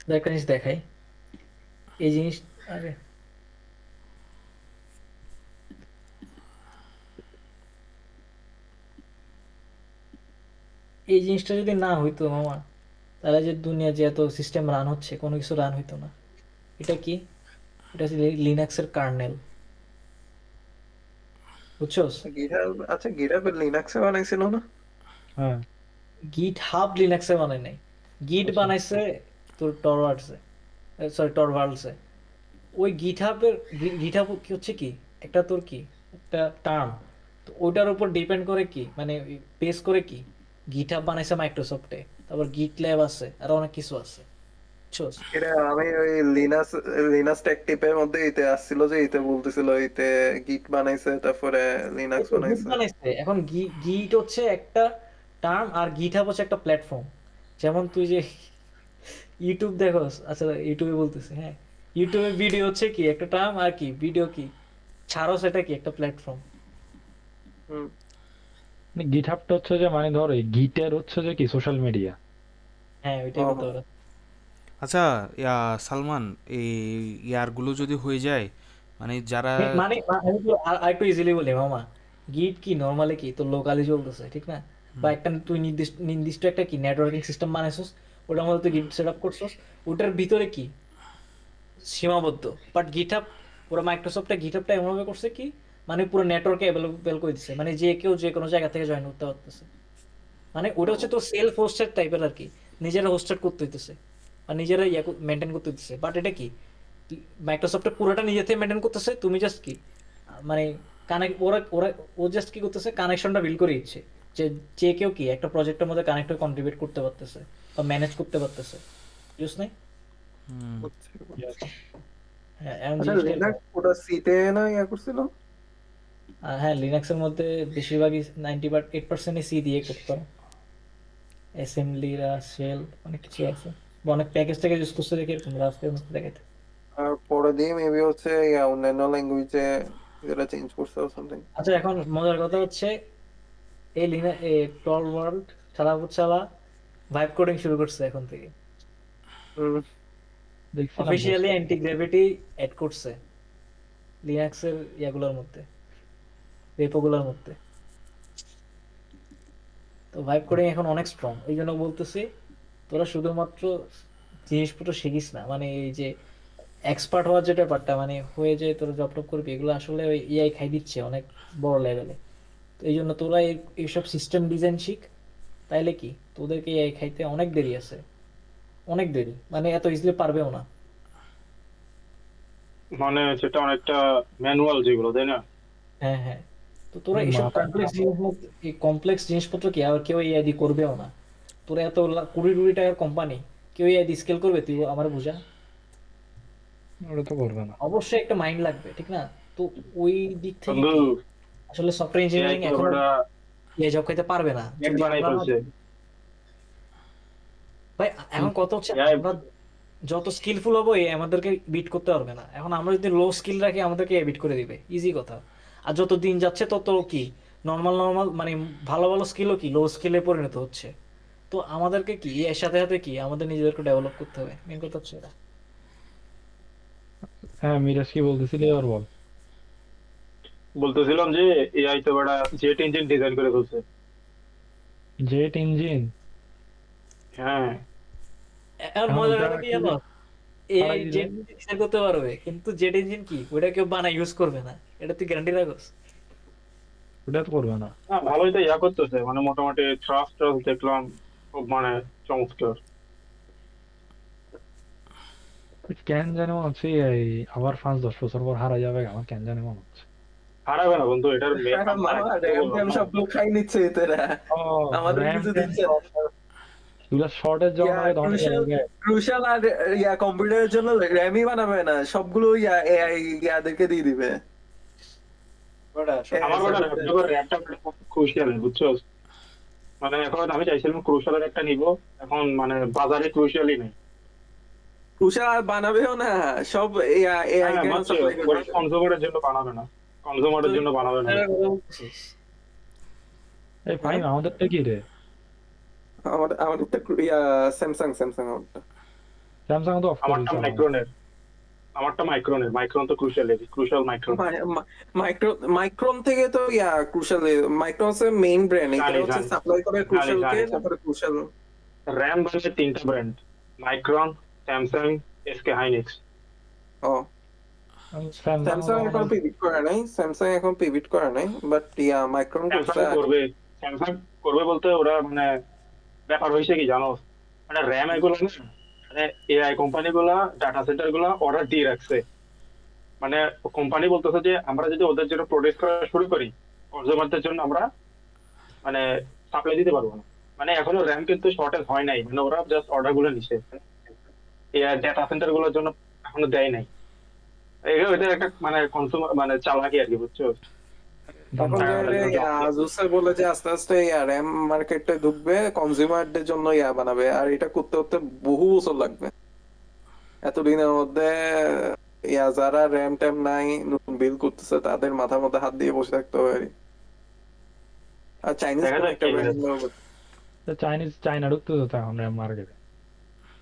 তোদের একটা জিনিস দেখাই, এই জিনিস, আরে এই জিনিসটা যদি না হইতো মামা, তাহলে যে দুনিয়া যে এত সিস্টেম রান হচ্ছে, কোনো কিছু রান হইতো না। এটা কি? এটা হচ্ছে লিনাক্সের কার্নেল, বুঝছস? গিটহাব, আচ্ছা গিটহাব লিনাক্সে বানাইছিল না? হ্যাঁ। গিট হাব লিনাক্সে বানায় নাই, গিট আচ্ছা, বানাইছে তোর টরভাল্ডসে, সরি টরভাল্ডসে। ওই গিটহাবের গিটহাব কি হচ্ছে কি, একটা তোর কি একটা টার্ম, তো ওইটার উপর ডিপেন্ড করে কি, মানে বেস করে কি গিটহাব বানাইছে মাইক্রোসফটে, তারপর গিট ল্যাব আছে, আর অনেক কিছু আছে, বুঝছস? এটা আমি ওই লিনাস টেক টিপের মধ্যে ইতে আসছিল যে ইতে বলতেছিল ইতে গিট বানাইছে, তারপরে এই লিনাক্স তো গিট বানাইছে। বানাইছে, এখন গিট হচ্ছে একটা টার্ম আর গিটহাব হচ্ছে একটা প্ল্যাটফর্ম। যেমন তুই যে ইউটিউব দেখোস, আচ্ছা ইউটিউবে বলতেছি, হ্যাঁ, ইউটিউবে ভিডিও হচ্ছে কি একটা টার্ম, আর কি ভিডিও কি ছাড়ো, সেটা কি একটা প্ল্যাটফর্ম। হুম। গিটহাবটা হচ্ছে যে মানে ধর এই গিটের হচ্ছে যে কি সোশ্যাল মিডিয়া। হ্যাঁ, ওইটাই ও বলতে হো। পারো। আচ্ছা, সালমান, এই ইয়ারগুলো যদি হয়ে যায়, মানে যারা আমি তো আরেকটু ইজিলি বলি মামা, গিট কি নর্মালি কি তোর লোকালি চলতেছে, ঠিক না? বা একটা তুই নির্দিষ্ট নির্দিষ্ট একটা কি নেটওয়ার্কিং সিস্টেম বানাইছস, ওটার মধ্যে তুই গিট সেট আপ করছস, ওটার ভিতরে কি সীমাবদ্ধ। বাট গিটহাব, পুরো মাইক্রোসফটটা গিটহাবটা এমনভাবে করছে কি, মানে পুরো নেটওয়ার্কে অ্যাভেলেবল করে দিচ্ছে, মানে যে কেউ যে কোনো জায়গা থেকে জয়েন করতে পারতেছে। মানে ওটা হচ্ছে তোর সেলফ হোস্টেড টাইপের আর কি, নিজেরা হোস্টেড করতে হইতেছে আর নিজেরা মেনটেন করতে হইতেছে। বাট এটা কি মাইক্রোসফটের পুরোটা নিজে থেকে মেনটেন করতেছে, তুমি জাস্ট কি মানে কানেক্ট, ওরা ওরা ও জাস্ট কি করতেছে, কানেকশনটা বিল করে দিচ্ছে, যে যে কেউ কি একটা প্রজেক্টের মধ্যে কানেক্ট হয়ে কন্ট্রিবিউট করতে পারতেছে বা ম্যানেজ করতে পারতেছে, বুঝছ নাই? হুম, বুঝছি, Yes. বুঝছি। হ্যাঁ, এমন আচ্ছা জিনিসটা লিনাক্স ওটা সিতে না ইয়া করছিল? হ্যাঁ, লিনাক্সের মধ্যে বেশিরভাগই 98% সি দিয়ে করতে পারো, অ্যাসেম্বলিরা শেল অনেক কিছু আছে, বা অনেক প্যাকেজ থেকে ইউজ করতে দেখে এরকম রাস্তায় মধ্যে দেখাইতে। আর পরে দিয়ে মেবি হচ্ছে ইয়া অন্যান্য ল্যাঙ্গুয়েজে যেটা চেঞ্জ করছে সামথিং। আচ্ছা, এখন মজার কথা হচ্ছে এই টল ওয়ার্ল্ড চালা ভাইব কোডিং শুরু করছে এখন থেকে, হুম। দেখছিলাম অফিসিয়ালি অ্যান্টি গ্র্যাভিটি অ্যাড করছে লিনাক্সের ইয়াগুলোর মধ্যে, রেপোগুলোর মধ্যে। তো ভাইব কোডিং এখন অনেক স্ট্রং, এই জন্য বলতেছি তোরা শুধুমাত্র জিনিসপত্র শিখিস না, মানে এই যে এক্সপার্ট হওয়ার যে ব্যাপারটা, মানে হয়ে যে তোরা জব টপ করবি, এগুলো আসলে ওই এআই খাই দিচ্ছে অনেক বড় লেভেলে। তো এই জন্য তোরা এইসব সিস্টেম ডিজাইন শিখ, তাইলে কি তোদেরকে এআই খাইতে অনেক দেরি আছে। অনেক দেরি, মানে এত ইজিলি পারবেও না। মানে সেটা অনেকটা ম্যানুয়াল যেগুলো, তাই না? হ্যাঁ হ্যাঁ, তো তোরা এইসব মাথা কমপ্লেক্স জিনিস, এই কমপ্লেক্স জিনিসপত্র কি আর কেউ এআই দিয়ে করবেও না। তোরা এত কোটি কোটি টাকার কোম্পানি, কেউ এআই দিয়ে স্কেল করবে? তুই আমার বুঝা। ওটা তো করবে না। অবশ্যই একটা মাইন্ড লাগবে, ঠিক না? তো ওই দিক থেকে বন্ধু, কি আসলে সফটওয়্যার এআই ইঞ্জিনিয়ারিং তো এখনো ওটা এআই জব খাইতে পারবে না নেট যদি বানাই আমরা না। ফেলছে। ভাই এখন কথা হচ্ছে, এআই আমরা যত স্কিলফুল হবো এ আমাদেরকে বিট করতে পারবে না। এখন আমরা যদি লো স্কিল রাখি আমাদেরকে বিট করে দিবে, ইজি কথা। আর যত দিন যাচ্ছে তত কি নর্মাল নর্মাল মানে ভালো ভালো স্কিলও কি লো স্কিলে পরিণত হচ্ছে। তো আমাদেরকে কি এর সাথে সাথে কি আমাদের নিজেদেরকে ডেভেলপ করতে হবে, মেন কথা হচ্ছে এটা। হ্যাঁ, মিরাজ কি বলতেছিলি আর বল। বলতেছিলাম যে এআই তো ওটা জেট ইঞ্জিন ডিজাইন করে ফেলছে। Jet engine? হ্যাঁ, আর এখন মজার ওটা কথা কি কি জানো, এআই ফালাই দিলে? জেট ডিজাইন করতে পারবে কিন্তু জেট ইঞ্জিন কি ওটা কেউ বানায় ইউজ করবে না, এটা তুই গ্যারান্টি রাখোস? ওটা তো করবে না। না ভালোই তো করতেছে, মানে মোটামুটি থ্রাস্ট দেখলাম খুব মানে চমৎকার। কেন জানি মনে হচ্ছে এই আবার 5-10 বছর পর হারা যাবে, আমার কেন জানি মনে হচ্ছে। হারাবে না বন্ধু, এটার মামা র্যাম বললাম ট্যাম না। সব লোক খাই নিচ্ছে এতেরা, ও, আমাদের র্যাম কিছু ট্যাম দিচ্ছে না। এগুলা শর্টের জন্য ইয়া ধরে ক্রুশাল যাবে। ক্রুশাল আর কম্পিউটারের জন্য র্যামই বানাবে না, সবগুলো এআই ইয়াদেরকে দিয়ে দিবে। আমার বেটা র্যাপটা ক্রুশিয়াল, বুঝছো? মানে এখন আমি চাইছিলাম ক্রুশালের একটা নিব, এখন মানে বাজারে ক্রুশিয়ালই নেই। ক্রুশাল আর বানাবেও না, সব এআই হ্যাঁ কে বুঝছো, সাপ্লাই ওরা করবে। কনজিউমারের জন্য বানাবে না, কনজিউমারের জন্য বানাবে না। এই ফাইম হ্যাঁ? আমাদেরটা কি রে? আমাদের তো স্যামসাং স্যামসাং আমারটা। স্যামসাং তো অফ করে আমারটা দিচ্ছে আমার। মাইক্রোনের, মাইক্রন তো ক্রুশাল মাইক্রন। মাইক্রো মাইক্রন থেকে তো ক্রুশাল, মাইক্রন হচ্ছে মেইন ব্র্যান্ড, এটা জানি হচ্ছে জানি সাপ্লাই করে জানি ক্রুশাল কে, জানি জানি। তারপরে ক্রুশাল। র্যাম বলে 3টা brand, Micron, Samsung, SK Hynix. ও, স্যামসাং স্যামসাং এখন পিভিট করে নাই, স্যামসাং এখন পিভিট করে নাই, বাট মাইক্রন করছে। স্যামসাং করবে, স্যামসাং করবে বলতে ওরা মানে ব্যাপার হয়েছে কি জানো, মানে র্যাম এগুলো না, মানে এআই কোম্পানি গুলা ডাটা সেন্টার গুলা অর্ডার দিয়ে রাখছে। মানে কোম্পানি বলতেছে যে আমরা যদি ওদের জন্য প্রডিউস করা শুরু করি, কনজিউমারদের জন্য আমরা মানে সাপ্লাই দিতে পারবো না। মানে এখনো র্যাম কিন্তু শর্টেজ হয় নাই, মানে ওরা জাস্ট অর্ডার গুলো নিছে, এআই ডাটা সেন্টার গুলোর জন্য এখনো দেয় নাই। এগুলো ওদের একটা মানে কনজিউমার মানে চালাকি আর কি, বুঝছো? এখন যে জুসার বলে যে আস্তে আস্তে র্যাম মার্কেটে ঢুকবে, কনজিউমারদের জন্য বানাবে, আর এটা করতে করতে বহু বছর লাগবে। এতদিনের মধ্যে যারা র্যাম ট্যাম নাই নতুন বিল করতেছে তাদের মাথার মধ্যে হাত দিয়ে বসে থাকতে হবে আর কি। আর চাইনিজ দেখা কোন যাক একটা কি ব্র্যান্ড, তো চাইনা ঢুকতে তো এখন র্যাম মার্কেটে।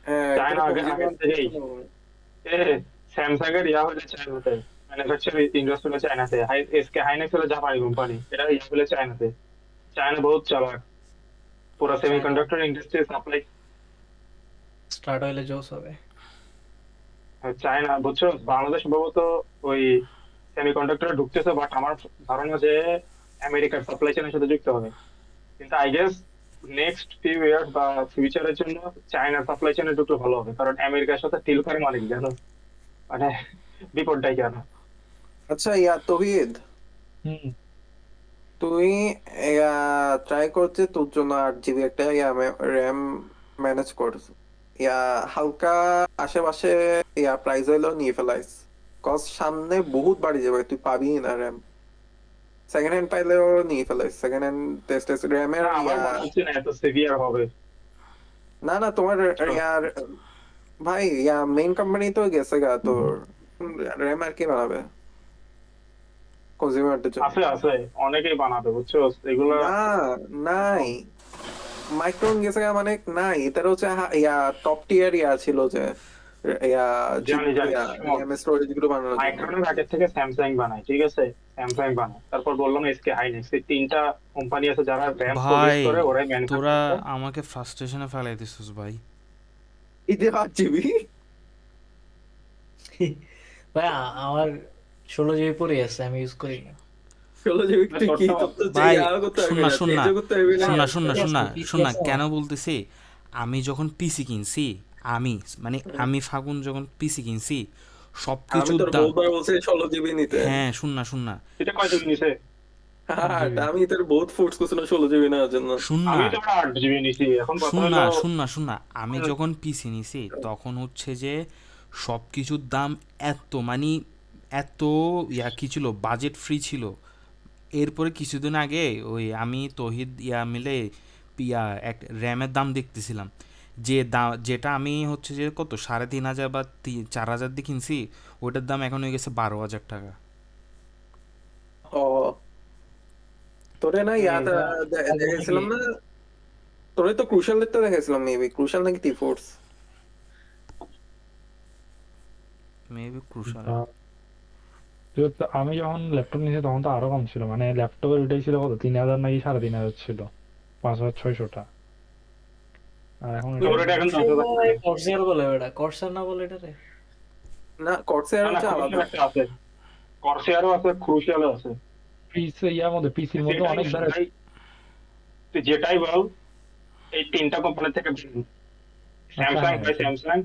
হ্যাঁ চায়না এটা আগে consumer থেকেই জন্য। স্যামসাং এর হলে চায়নাতে, ম্যানুফ্যাকচারিং ইন্ডাস্ট্রি হলে চায়নাতে, এসকে হাইনেক্স হলে জাপানি কোম্পানি, এটা হলে চায়নাতে। চায়না বহুত চালাক, পুরো সেমিকন্ডাক্টর ইন্ডাস্ট্রি সাপ্লাই স্টার্ট হইলে জোস হবে। চায়না, বুঝছো? বাংলাদেশ সম্ভবত ওই সেমিকন্ডাক্টর ঢুকতেছে, বাট আমার ধারণা যে আমেরিকার সাপ্লাই চেনের সাথে যুক্ত হবে। কিন্তু I guess next few years বা ফিউচারের জন্য চায়নার সাপ্লাই চেনে ঢুকলে ভালো হবে, কারণ আমেরিকার সাথে ডিল করে মানে কি জানো, মানে বিপদটাই কেন। আচ্ছা তৌহিদ, হুম। তুই ট্রাই করছে তোর জন্য 8 জিবি একটা র্যাম ম্যানেজ করছ, হালকা আশেপাশে প্রাইস হইলেও নিয়ে ফেলাইস, কজ সামনে বহুত বাড়ি যাবে, তুই পাবি না র্যাম। সেকেন্ড হ্যান্ড পাইলেও নিয়ে ফেলাইস, সেকেন্ড হ্যান্ড টেস্ট র্যামের না আমার মনে হচ্ছে না এত সিভিয়ার হবে। না না তোমার ভাই মেইন কোম্পানি তো গেছে গা তোর, র্যাম আর কি বানাবে কনজিউমারদের জন্য? আছে আছে, অনেকেই বানাবে, বুঝছো এগুলো। না, নাই, মাইক্রন গেছে গা, মানে নাই, এটার হচ্ছে টপ টিয়ার ছিল যে জানি জানি, স্টোরেজ গুলো বানানোর জন্য। মাইক্রোনের আগে থেকে স্যামসাং বানায়, ঠিক আছে, স্যামসাং বানায়, তারপর বললাম এসকে হাইনেক্স, এই 3টা কোম্পানি আছে যারা র্যাম প্রডিউস ভাই করে, ওরাই তোরা ম্যানুফ্যাকচার। আমাকে ফ্রাস্ট্রেশনে ফেলাই দিছিস ভাই। ঈদে 8 জিবি ভাই আমার 16 জিবি পরে আছে, আমি ইউজ করি না। 16 জিবি তুই কি করতে চাই? ভাই করতে শুন হবে না না, শুন না চেঞ্জও করতে হবে না। শুন না শুন না PC শুন না আছে, PC শুন না আছে কেন আমার। বলতেছি, আমি যখন পিসি কিনছি আমি মানে আমি ফাগুন যখন পিসি কিনছি সব আমি কিছুর তোর দাম, বহুতবার বলছি 16 GB নিতে। হ্যাঁ শুন না এটা কয় জিবি নিছে? আমি তোর বহুত ফোর্স করছিলাম 16 GB নেওয়ার জন্য। শুন আমি না তো 8 জিবি নিছি। এখন কথা হলো শুন না আমি যখন পিসি নিছি তখন হচ্ছে যে সব কিছুর দাম এত মানে এত কি ছিল, বাজেট ফ্রি ছিল। এরপরে কিছুদিন আগে ওই আমি তহিদ মিলে এক র্যামের দাম দেখতেছিলাম, যেটা আমি হচ্ছে যে কত 3,500 বা 4,000 দিয়ে কিনছি, ওটার দাম এখন হয়ে গেছে 12,000 টাকা। ও তোরে না ইয়াতে এটা আগে নাকি দেখেছিলাম না, তোরে তো ক্রুশাল দেখতে দেখেছিলাম, মেবি ক্রুশাল নাকি টি ফোর্স। Maybe crucial. আমি যখন ল্যাপটপ নিয়েছি তখন তো আরো কম ছিল, মানে ল্যাপটপের ওইটাই ছিল কত 3,000 নাকি 3,500 ছিল, 5,600টা। আর এখন এটা তোর এটা এখন 10,000 টাকা। কর্সার বলে, ওটা কর্সার না বলে এটারে? না কর্সের না না, হচ্ছে আলাদা। ক্রুশিয়াল একটা আছে, কর্সিয়ারও আছে, ক্রুশিয়ালও আছে। ইয়ার মধ্যে পিসির মধ্যে যেটাই অনেক ধরনের। তুই যেটাই বল, এই 3টা কোম্পানি থেকে স্যামসাং হ্যাঁ, বাই স্যামসাং,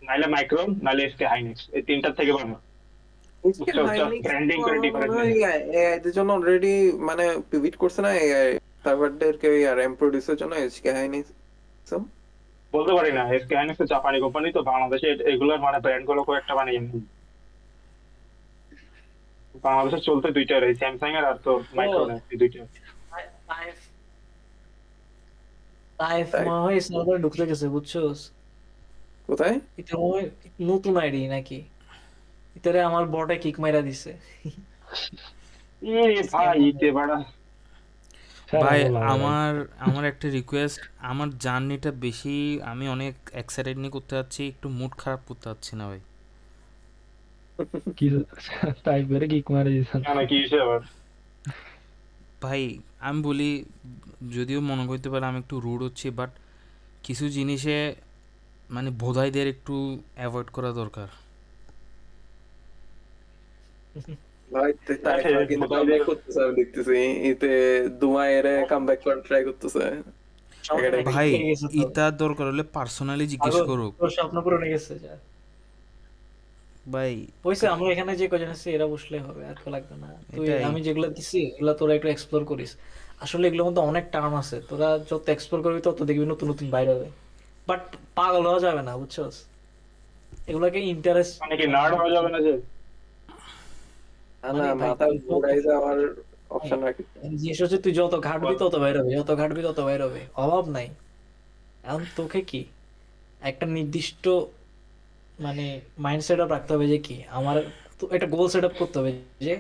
নাইলে মাইক্রোন, নাইলে এসকে হাইনিক্স, এই 3টার থেকে বানানো। এসকে বুঝছো? জাস্ট হাইনিক্স ব্র্যান্ডিং করে আমার মনে ডিফারেন্ট হয় এআই দের জন্য অলরেডি মানে পিভিট করছে না, এআই সার্ভারদেরকে আর এম প্রোডিউসের জন্য এসকে হাইনিক্স। বলতে পারি না, এসকে হাইনিক্স তো জাপানি কোম্পানি, তো বাংলাদেশে এগুলোর মানে ব্র্যান্ড গুলো খুব একটা বানিয়ে নেই। বাংলাদেশে চলতে দুইটার, এই স্যামসাং এর আর তোর মাইক্রোনের, এই দুইটা। তাইফ তাইফ তাই মনে হয় সার্ভার ঢুকতে গেছে, বুঝছোস? কোথায়? এটা মনে হয় নতুন আইডি নাকি, এটারে আমার বটে কিক মাইরা দিছে। ভাই ইতে বাড়া। ভাই বলা হয় ভাই। আমার আমার একটা রিকোয়েস্ট, আমার জার্নিটা বেশি আমি অনেক এক্সাইটেড নিয়ে করতে যাচ্ছি, একটু মুড খারাপ করতে যাচ্ছি না ভাই। কি তাই বেরে কিক মারে দিয়েছেন। না না, কি হয়েছে আবার? ভাই আমি বলি, যদিও মনে করতে পারে আমি একটু রুড হচ্ছি, বাট কিছু জিনিসে মানে ভোদাইদের একটু অ্যাভয়েড করা দরকার। ভাই তাইফা কিন্তু কামব্যাক করতেছে, আমি দেখতেছি এতে দুমায়ের কামব্যাক করার ট্রাই করতেছে একাডেমিক। ভাই হয়ে গেছে তো, ইতার দরকার হলে পার্সোনালি জিজ্ঞেস পাগল, করুক। তোর স্বপ্ন পূরণ হয়ে গেছে যা। ভাই হয়েছে, আমরা এখানে যে কজন আছি এরা বসলে হবে, আর কেউ লাগবে না। তুই এটাই আমি যেগুলো দিছি এগুলো তোরা একটু এক্সপ্লোর করিস। আসলে এগুলোর মধ্যে অনেক টার্ম আছে, তোরা যত এক্সপ্লোর করবি তত দেখবি নতুন নতুন বাইরে হবে। বাট পাগল হওয়া যাবে না, বুঝছস? এগুলোকে ইন্টারেস্ট মানে কি মানে নার্ড হয়ে যাবে না যে? না মানে ভাই মাথা তুই যত ঘুরাই যাওয়ার অপশন রাখি। জিনিস হচ্ছে তুই যত ঘাটবি তত বাইর হবে, যত ঘাটবি তত বাইর হবে, অভাব নাই। এখন তোকে কি একটা নির্দিষ্ট মানে মাইন্ড সেট আপ রাখতে হবে যে কি আমার, তো একটা গোল সেট আপ করতে হবে যে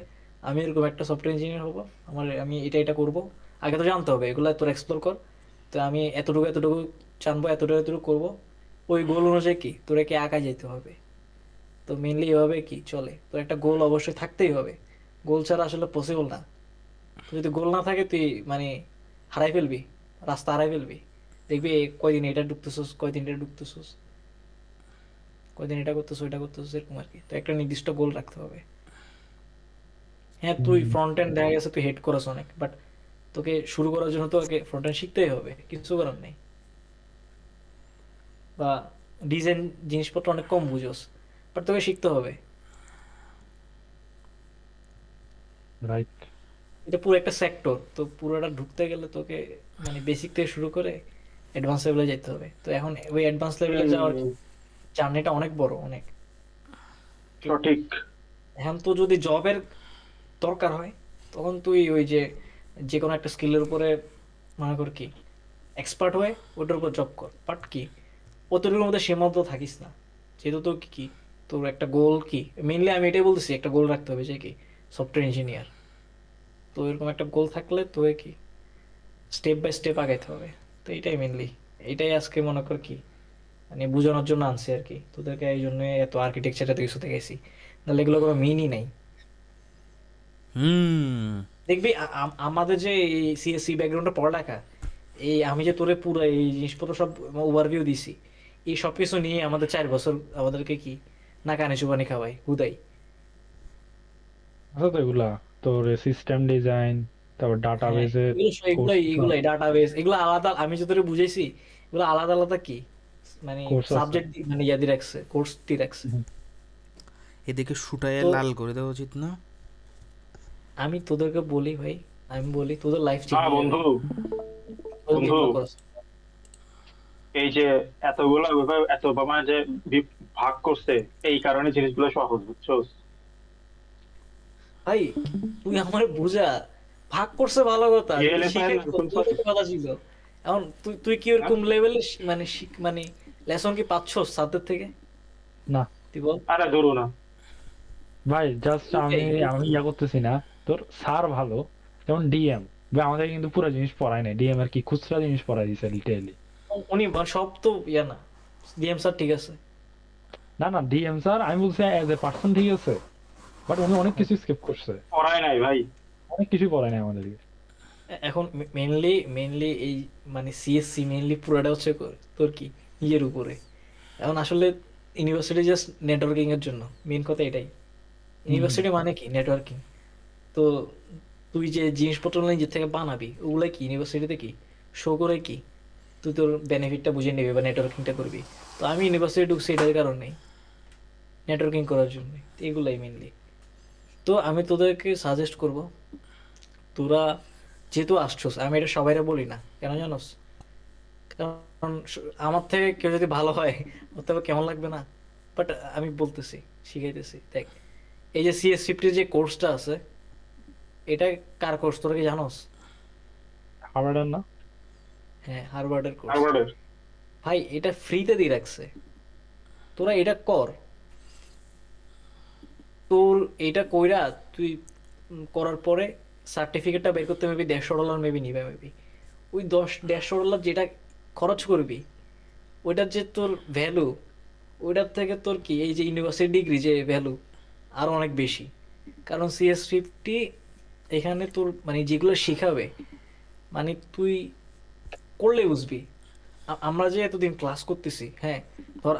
আমি এরকম একটা সফটওয়্যার ইঞ্জিনিয়ার হবো, আমি এটা এটা করবো। আগে তো জানতে হবে, এগুলো তোর এক্সপ্লোর কর। তো আমি এতটুকু এতটুকু জানবো, এতটুকু এতটুকু করবো। ওই গোল অনুযায়ী কি তোর কি আঁকা যেতে হবে। তো মেনলি এভাবে কি চলে, তোর একটা গোল অবশ্যই থাকতেই হবে। গোল ছাড়া আসলে পসিবল না। তো যদি গোল না থাকে তুই মানে হারাই ফেলবি, রাস্তা হারাই ফেলবি। দেখবি কয়দিন এটা ঢুকতেছিস, কয়দিন এটা ঢুকতেছিস, কয়দিন এটা করতেছো এটা করতেছো, এরকম আর কি। তো একটা নির্দিষ্ট গোল রাখতে হবে। হ্যাঁ তুই ফ্রন্ট এন্ড দেখা গেছে তুই হেড করাস অনেক, বাট তোকে শুরু করার জন্য তোকে ফ্রন্ট এন্ড শিখতেই হবে, কিছু করার নেই। বা ডিজাইন জিনিসপত্র অনেক কম বুঝোস, বাট তোকে শিখতে হবে। রাইট। এটা পুরো একটা সেক্টর, তো পুরোটা ঢুকতে গেলে তোকে মানে বেসিক থেকে শুরু করে অ্যাডভান্স লেভেলে যেতে হবে। তো এখন ওই অ্যাডভান্স লেভেলে যাওয়ার জার্নিটা অনেক বড়, অনেক। সঠিক। এখন তো যদি জবের দরকার হয় তখন তুই ওই যে যে কোনো একটা স্কিলের উপরে মনে কর কি এক্সপার্ট হয়ে ওটার উপর জব কর, বাট কি অতটুকুর মধ্যে সীমাবদ্ধ থাকিস না। যেহেতু তো কি তোর একটা গোল কি, মেইনলি আমি এটাই বলতেছি, একটা গোল রাখতে হবে যে কি সফটওয়্যার ইঞ্জিনিয়ার। তো এরকম একটা গোল থাকলে তোকে কি স্টেপ বাই স্টেপ আগাইতে হবে। তো এইটাই মেইনলি, এইটাই আজকে মনে কর কি মানে বোঝানোর জন্য আনছি আর কি তোদেরকে, এই জন্য এত আর্কিটেকচার এত কিছু গেছি, নাহলে এগুলো কোনো মিনই নাই। হুম। দেখবি আমাদের যে সিএসসি ব্যাকগ্রাউন্ডে পড়ালেখা, এই আমি যে তোরে পুরো এই জিনিসপত্র সব ওভারভিউ দিছি, এই সব কিছু নিয়ে আমাদের 4 বছর আমাদেরকে কি না কানে চুবানি খাওয়াই হুদাই। আচ্ছা, তো এগুলা তোর সিস্টেম ডিজাইন, তারপর হ্যাঁ ডাটাবেজে এগুলো কোর্স। এগুলাই এগুলাই ডাটাবেস এগুলো আলাদা, আমি যে তোরে বুঝাইছি এগুলো আলাদা আলাদা কি মানে কোর্স আছে। সাবজেক্ট মানে ইয়া দিয়ে রাখছে, কোর্স দিয়ে রাখছে। এদিকে শুটাইয়া তো লাল করে দেওয়া উচিত না? আমি তোদেরকে বলি ভাই, আমি বলি তোদের লাইফ চেঞ্জ হ্যাঁ হয়ে যাবে, বন্ধু, তোদের বন্ধু, ইগনোর করস। এই যে এতগুলা ব্যাপার এত মানে যে ভাগ করছে, এই কারণে জিনিসগুলো সহজ, বুঝছো? ভাই তুই আমার বুঝা, ভাগ করছে ভালো কথা, যদি VLSI এর শিখাইতো নতুন তোর কথা ছিল। এখন তুই তুই কি ওরকম লেভেলে মানে মানে লেসন কি পাচ্ছস ছাত্রের থেকে? না তুই বল। আরে ধরো না, ভাই, জাস্ট আমি ওইটাই আমি ইয়া করতেছি না। তোর স্যার ভালো, যেমন ডিএম ভাই আমাদের কিন্তু পুরো জিনিস পড়ায় নাই, ডিএম আর কি খুচরা জিনিস পড়াই দিছে ডিটেইলি। উনি মানে সব তো ইয়া না, ডিএম স্যার ঠিক আছে। না না, ডিএম স্যার আমি বলছি অ্যাজ এ পার্সন ঠিক আছে, বাট উনি অনেক কিছু স্কিপ করছে, পড়ায় নাই ভাই। অনেক কিছু পড়ায় নাই আমাদেরকে। এখন মেইনলি এই মানে সিএসসি মেইনলি পুরোটা হচ্ছে তোর কি ইয়ের উপরে। এখন আসলে ইউনিভার্সিটি জাস্ট নেটওয়ার্কিং এর জন্য, মেইন কথা এটাই। ইউনিভার্সিটি মানে কি নেটওয়ার্কিং। তো তুই যে জিনিসপত্র নিজের থেকে বানাবি ওগুলাই কি ইউনিভার্সিটিতে কি শো করে কি তুই তোর বেনিফিটটা বুঝে নিবি বা নেটওয়ার্কিংটা করবি। তো আমি ইউনিভার্সিটি ঢুকছি এটার কারণেই, নেটওয়ার্কিং করার জন্য। এগুলাই মেইনলি। তো আমি তোদেরকে সাজেস্ট করব, তোরা যেহেতু আসছস, আমি এটা সবাইরে বলি না কেন জানোস, কারণ আমার থেকে কেউ যদি ভালো হয় ওর তবে কেমন লাগবে না। বাট আমি বলতেছি, শিখাইতেছি, দেখ এই যে CS50 যে কোর্সটা আছে, এটা কার কোর্স তোরা কি জানোস? হার্ভার্ডের না? হ্যাঁ, হার্ভার্ডের কোর্স। হার্ভার্ডের। ভাই এটা ফ্রিতে দিয়ে রাখছে, তোরা এটা কর। তোর এটা কইরা তুই করার পরে সার্টিফিকেটটা বের করতে মেবি $150 মেবি নিবে মেবি। ওই $150 যেটা খরচ করবি ওইটার যে তোর ভ্যালু, ওইটার থেকে তোর কি এই যে ইউনিভার্সিটি ডিগ্রি যে ভ্যালু আরো অনেক বেশি। কারণ CS50 এখানে তোর মানে যেগুলো শিখাবে, মানে তুই করলে বুঝবি। আমরা যে এতদিন ক্লাস করতেছি, হ্যাঁ, ধর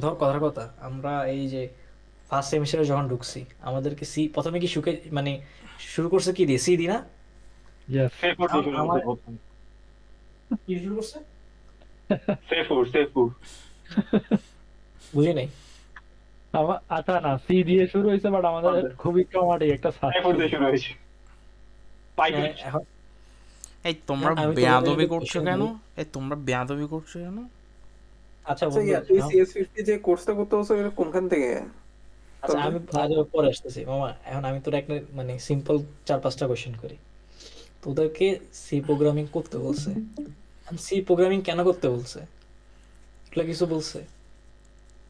ধর কথার কথা আমরা এই যে ফার্স্ট সেমিস্টারে যখন ঢুকছি আমাদেরকে প্রথমে কি মানে শুরু করছে কি দিয়ে সি না? ইয়েস। সেফুর দিয়ে শুরু আমার করতে প্রথম। কি শুরু করছে সেফুর। বুঝি নাই। আমার আচ্ছা না, সি দিয়ে শুরু হয়েছে, বাট আমাদের খুবই ট্রমাটিক একটা সেফুর দিয়ে শুরু হয়েছে। পাইথন। এখন এই তোমরা আমি তো বেয়াদবি একটা করছো question কেন? করি। এই তোমরা বেয়াদবি করছো কেন? আচ্ছা আচ্ছা বন্ধু, তুই CS50 যে কোর্সটা করতে বলছো এটা কোনখান থেকে? আচ্ছা তাহলে আমি আগে পরে আসতেছি মামা। এখন আমি তোর একটা মানে সিম্পল 4-5টা কোয়েশ্চেন করি। তোদেরকে সি প্রোগ্রামিং করতে বলছে, সি প্রোগ্রামিং কেন করতে বলছে এগুলো কিছু বলছে?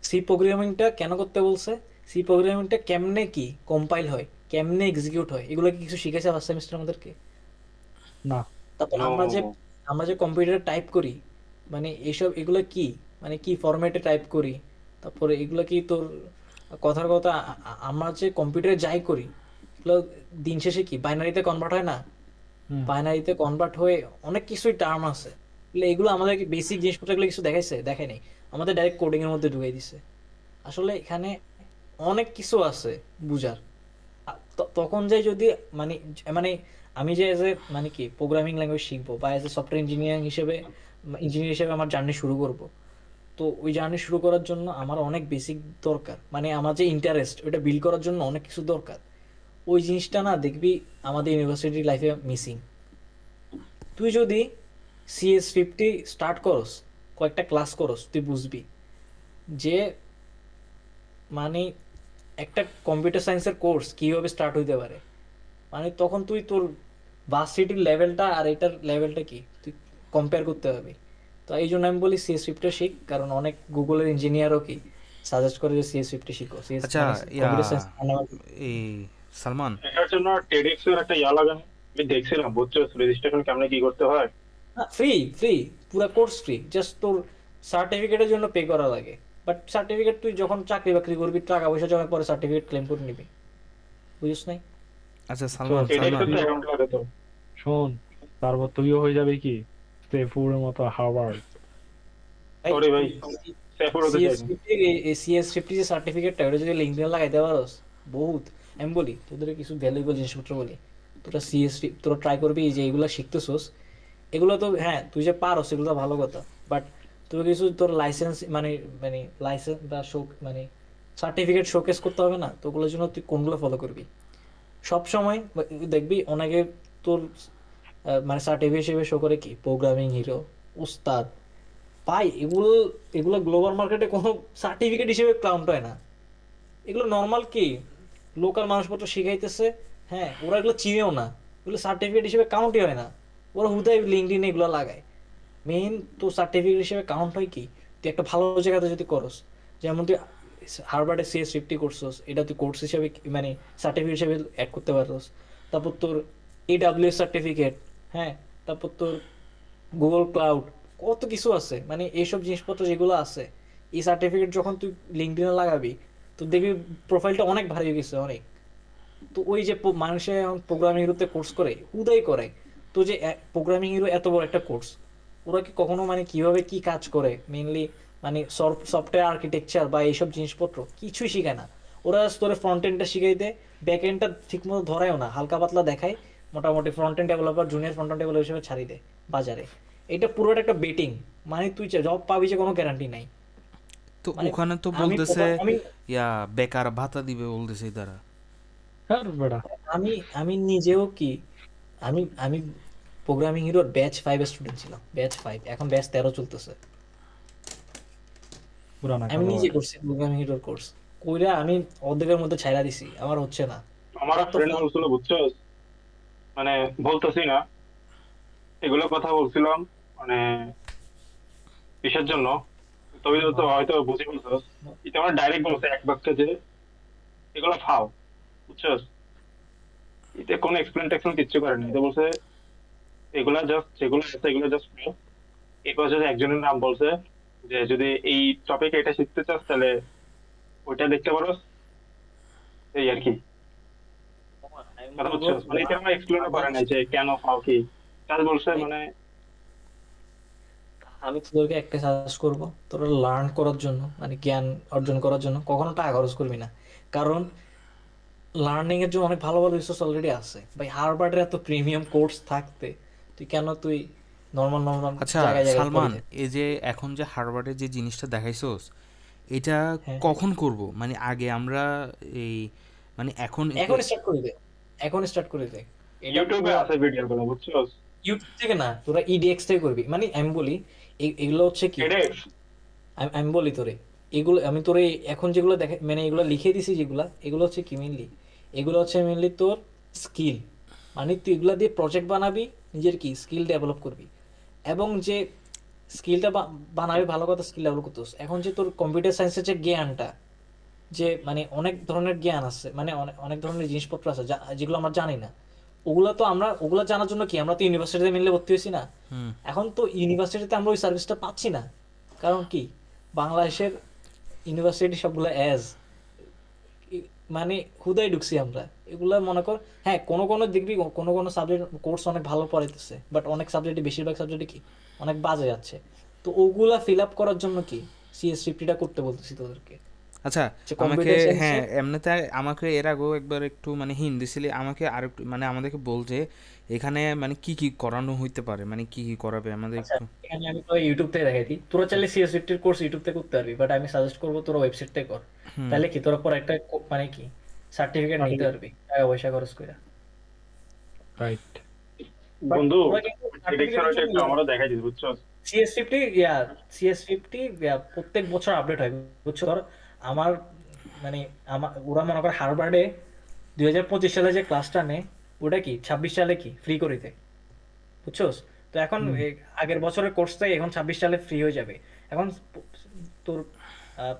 সি প্রোগ্রামিংটা কেন করতে বলছে, সি প্রোগ্রামিংটা কেমনে কি কম্পাইল হয়, কেমনে এক্সিকিউট হয়, এগুলো কি কিছু শিখেছে ফার্স্ট সেমিস্টার আমাদেরকে? না। তারপর নো। আমরা যে কম্পিউটারে টাইপ করি, মানে এইসব এগুলো কি, মানে কি ফরম্যাটে টাইপ করি, তারপরে এগুলো কি তোর কথার কথা আমরা যে কম্পিউটারে যাই করি এগুলো দিন শেষে কি বাইনারিতে কনভার্ট হয় না? হুম। বাইনারিতে কনভার্ট হয়ে অনেক কিছুই টার্ম আছে, এগুলো আমাদেরকে বেসিক জিনিসপত্রগুলো কিছু দেখাইছে? দেখে নাই, আমাদের ডাইরেক্ট কোডিং এর মধ্যে ঢুকাই দিছে। আসলে এখানে অনেক কিছু আছে বুঝার। তখন যাই যদি মানে মানে আমি যে এজ এ মানে কি প্রোগ্রামিং ল্যাঙ্গুয়েজ শিখবো বা এজ এ সফটওয়্যার ইঞ্জিনিয়ার হিসেবে আমার জার্নি শুরু করব, তো ওই জার্নি শুরু করার জন্য আমার অনেক বেসিক দরকার, মানে আমার যে ইন্টারেস্ট ওটা বিল্ড করার জন্য অনেক কিছু দরকার। ওই জিনিসটা না দেখবি আমাদের ইউনিভার্সিটি লাইফে মিসিং। তুই যদি CS50 স্টার্ট করস, কয়েকটা ক্লাস করস, তুই বুঝবি যে মানে একটা কম্পিউটার সায়েন্সের কোর্স কিভাবে স্টার্ট হইতে পারে। মানে তখন তুই তোর ভার্সিটির লেভেলটা আর এটার লেভেলটা কি তুই কম্পেয়ার করতে হবে। তো এই জন্য আমি বলি CS50 শিখ, কারণ অনেক গুগলের ইঞ্জিনিয়ারও কি সাজেস্ট করে যে CS50 শিখো। আচ্ছা, কম্পিউটার সায়েন্স এই সালমান, এটার জন্য TEDx এর একটা লাগানো, আমি দেখছিলাম, বুঝছো? রেজিস্ট্রেশন কেমনে কি করতে হয়। ফ্রি ফ্রি, পুরো কোর্স ফ্রি, জাস্ট তোর সার্টিফিকেটের জন্য পে করা লাগে। বাট সার্টিফিকেট তুই যখন চাকরি বাকরি করবি টাকা পয়সা জমা পরে সার্টিফিকেট ক্লেম করে নিবি, বুঝিস নাই? আচ্ছা সালমান, TEDx সালমান, এর তো অ্যাকাউন্ট লাগে তো। শোন, তারপর তুইও হয়ে যাবে কি স্টেফোর্ডের মতো হার্ভার্ড। সরি ভাই, সেফুর হতে চাই না। CS50 যে সার্টিফিকেটটা ওটা যদি লিঙ্কডইনে লাগাইতে পারোস বহুত। আমি বলি তোদের কিছু ভ্যালুয়েবল জিনিসপত্র বলি, তোরা ট্রাই করবি যে এগুলো শিখতেছোস, এগুলো তো হ্যাঁ তুই যে পারোস এগুলো তো ভালো কথা, বাট তোর কিছু তোর লাইসেন্স মানে মানে লাইসেন্স বা শো মানে সার্টিফিকেট শোকেস করতে হবে না, তো ওগুলোর জন্য তুই কোনগুলো ফলো করবি সব সময়? দেখবি অনেকে তোর মানে সার্টিফিকেট হিসেবে শো করে কি প্রোগ্রামিং হিরো, উস্তাদ। ভাই এগুলো এগুলো গ্লোবাল মার্কেটে কোনো সার্টিফিকেট হিসেবে কাউন্ট হয় না। এগুলো নর্মাল কি লোকাল মানুষপত্র শিখাইতেছে, হ্যাঁ ওরা এগুলো চিনেও না, এগুলো সার্টিফিকেট হিসেবে কাউন্টই হয় না। ওরা হুদাই লিঙ্কডইন এগুলো লাগায়। মেইন তো সার্টিফিকেট হিসেবে কাউন্ট হয় কি তুই একটা ভালো জায়গাতে যদি করস, যেমন তুই হার্ভার্ডে CS50 করছস, এটা তুই কোর্স হিসেবে মানে সার্টিফিকেট হিসেবে অ্যাড করতে পারছস। তারপর তোর AWS সার্টিফিকেট, হ্যাঁ, তারপর তোর গুগল ক্লাউড, কত কিছু আছে। মানে এইসব জিনিসপত্র যেগুলো আছে, এই সার্টিফিকেট যখন তুই লিঙ্কডইনে লাগাবি তো দেখবি প্রোফাইলটা অনেক ভারী হয়ে গেছে অনেক। তো ওই যে মানুষে এখন প্রোগ্রামিং হিরোতে কোর্স করে হুদাই করে, তো যে প্রোগ্রামিং হিরো এত বড় একটা কোর্স, ওরা কি কখনো মানে কিভাবে কি কাজ করে মেইনলি মানে সফটওয়্যার আর্কিটেকচার বা এইসব জিনিসপত্র কিছুই শিখায় না। ওরা তোরে ফ্রন্ট এন্ডটা শিখাই দেয়, ব্যাক এন্ডটা ঠিক মতো ধরায়ও না, হালকা পাতলা দেখায়, মোটামুটি front end developer junior front end developer হিসেবে ছাড়ি দেয় বাজারে। এটা পুরোটা একটা বেটিং, মানে তুই জব পাবি যে কোনো গ্যারান্টি নাই। তো মানে ওখানে তো আমি বলতেছে আমি ইয়া বেকার ভাতা দিবে বলতেছে তারা। আর বেটা আমি আমি নিজেও কি আমি আমি প্রোগ্রামিং হিরোর ব্যাচ 5 এর স্টুডেন্ট ছিলাম, ব্যাচ 5, এখন ব্যাচ 13 চলতেছে। পুরানা আমি কথা নিজে বেটা। করছি প্রোগ্রামিং হিরোর কোর্স, কইরা আমি অর্ধেকের মধ্যে ছাইড়া দিছি, আমার হচ্ছে না। আমার এত ফ্রেন্ড বলছিল বুঝছো, মানে বলতেছি না, এগুলো কথা বলছিলাম মানে কিসের জন্য, তবে তো হয়তো বুঝে বলছো। এটা আমার ডাইরেক্ট বলছে এক বাক্যে যে এগুলো ফাও, বুঝছো, এতে কোনো এক্সপ্লেন টেক্সপ্লেন কিচ্ছু করেনি। এটা বলছে এগুলা জাস্ট যেগুলো আছে এগুলো জাস্ট ফাও। এরপর যদি একজনের নাম বলছে যে যদি এই টপিকে এটা শিখতে চাস তাহলে ওইটা দেখতে পারো, এই আর কি আমি কথা, বলবো বুঝছো। মানে এটা আমার এক্সপ্লেনও করে নাই যে কেন ফাও কি, কাজ বলছে মানে। আমি তোদেরকে একটা সাজেস্ট করব, তোরা লার্ন করার জন্য মানে জ্ঞান অর্জন করার জন্য কখনো টাকা খরচ করবি না। কারণ লার্নিং এর জন্য অনেক ভালো ভালো রিসোর্স অলরেডি আছে ভাই। হার্ভার্ডের এত প্রিমিয়াম কোর্স থাকতে তুই নর্মাল নর্মাল আচ্ছা জায়গায় জায়গায় পড়ে সালমান, থাকবি? এই যে এখন যে হার্ভার্ডের যে জিনিসটা দেখাইছোস, এটা হ্যাঁ, কখন করব? মানে আগে আমরা এই মানে এখন এখন স্টার্ট করে দে, এখন স্টার্ট করে দে। এটা ইউটিউবে পুরা আছে ভিডিও গুলো, বুঝছো। ইউটিউব থেকে না, তোরা EDX থেকে করবি। মানে আমি বলি এগুলো হচ্ছে কি, এডেক্স। আমি বলি তোরে, এগুলো আমি তোরে এখন যেগুলো দেখে মানে এগুলো লিখে দিছি যেগুলা, এগুলো হচ্ছে কি মেনলি, এগুলো হচ্ছে মেনলি তোর স্কিল। মানে তুই এগুলা দিয়ে প্রজেক্ট বানাবি, নিজের কি স্কিল ডেভেলপ করবি। এবং যে স্কিলটা বানাবি ভালো কথা, স্কিল ডেভেলপ করতেছ। এখন যে তোর কম্পিউটার সায়েন্সের যে জ্ঞানটা, যে মানে অনেক ধরনের জ্ঞান আছে, মানে অনেক অনেক ধরনের জিনিসপত্র আছে যেগুলো আমরা জানি না। ওগুলো তো আমরা ওগুলো জানার জন্য কি আমরা তো ইউনিভার্সিটিতে মিললে ভর্তি হয়েছি না। হুম, এখন তো ইউনিভার্সিটিতে আমরা ওই সার্ভিসটা পাচ্ছি না। কারণ কি বাংলাদেশের ইউনিভার্সিটি সবগুলো মানে হুদাই ঢুকছি আমরা। এগুলা মনে কর, হ্যাঁ কোনো কোনো দেখবি কোনো কোনো সাবজেক্ট কোর্স অনেক ভালো পড়াইতেছে, বাট অনেক সাবজেক্টে বেশিরভাগ সাবজেক্টে কি অনেক বাজে যাচ্ছে। তো ওগুলা ফিল আপ করার জন্য কি CS50টা করতে বলতেছি তোদেরকে, আচ্ছা যে আমাকে, কম্পিউটার হ্যাঁ সায়েন্সের। এমনিতে আমাকে এর আগেও একবার একটু মানে হিন্দি দিছিলি আমাকে, আর একটু মানে আমাদেরকে বলছে এখানে মানে কি কি করানো হইতে পারে, মানে কি কি করাবে আমাদের আচ্ছা, একটু। এখানে আমি তো ইউটিউব থেকে দেখাই দিই, তোরা চাইলে CS50 কোর্স ইউটিউব থেকে করতে পারবি, বাট আমি সাজেস্ট করবো তোরা ওয়েবসাইট থেকে কর। হুম, তাহলে কি তোরা পর একটা মানে কি সার্টিফিকেট নিতে পারবি টাকা পয়সা খরচ করে। রাইট। বাট বন্ধু, ওরা কিন্তু এডেক্সের সার্টিফিকেটের ওইটা জন্য একটু আমারও দেখাই দিস, বুঝছো। CS50 CS50 প্রত্যেক বছর আপডেট হয়, বুঝছো। ধর আমার মানে ওরা মনে করে হার্ভার্ডে 2025 সালে যে ক্লাসটা নেয় ওটা কি 26 সালে কি ফ্রি করে দেয়, বুঝছোস। তো এখন হুম। আগের বছরের কোর্সটাই এখন 26 সালে ফ্রি হয়ে যাবে। এখন তোর আহ,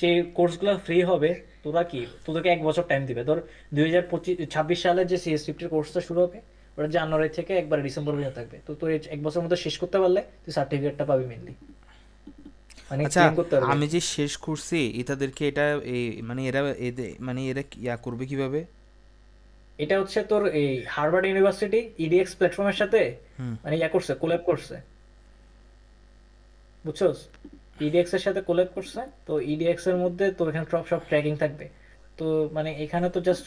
যে কোর্সগুলো ফ্রি হবে, তোরা কি তোদেরকে 1 বছর টাইম দিবে। ধর 2026 সালের যে CS50 কোর্সটা শুরু হবে, ওটা জানুয়ারি থেকে একবারে ডিসেম্বর পর্যন্ত থাকবে। তো তোর এই 1 বছরের মধ্যে শেষ করতে পারলে তুই সার্টিফিকেটটা পাবি মেনলি, মানে আচ্ছা ক্লেম করতে পারবি। আমি যে শেষ করছি এটাদেরকে এটা এই মানে এরা মানে এরা ইয়া করবে কিভাবে? এটা হচ্ছে তোর এই হার্ভার্ড ইউনিভার্সিটি EDX প্ল্যাটফর্মের সাথে হুম, মানে করছে, কোল্যাব করছে, বুঝছোস। EDX এর সাথে কোল্যাব করছে, তো EDX এর মধ্যে তোর এখানে সব ট্র্যাকিং থাকবে। তো মানে এখানে তো জাস্ট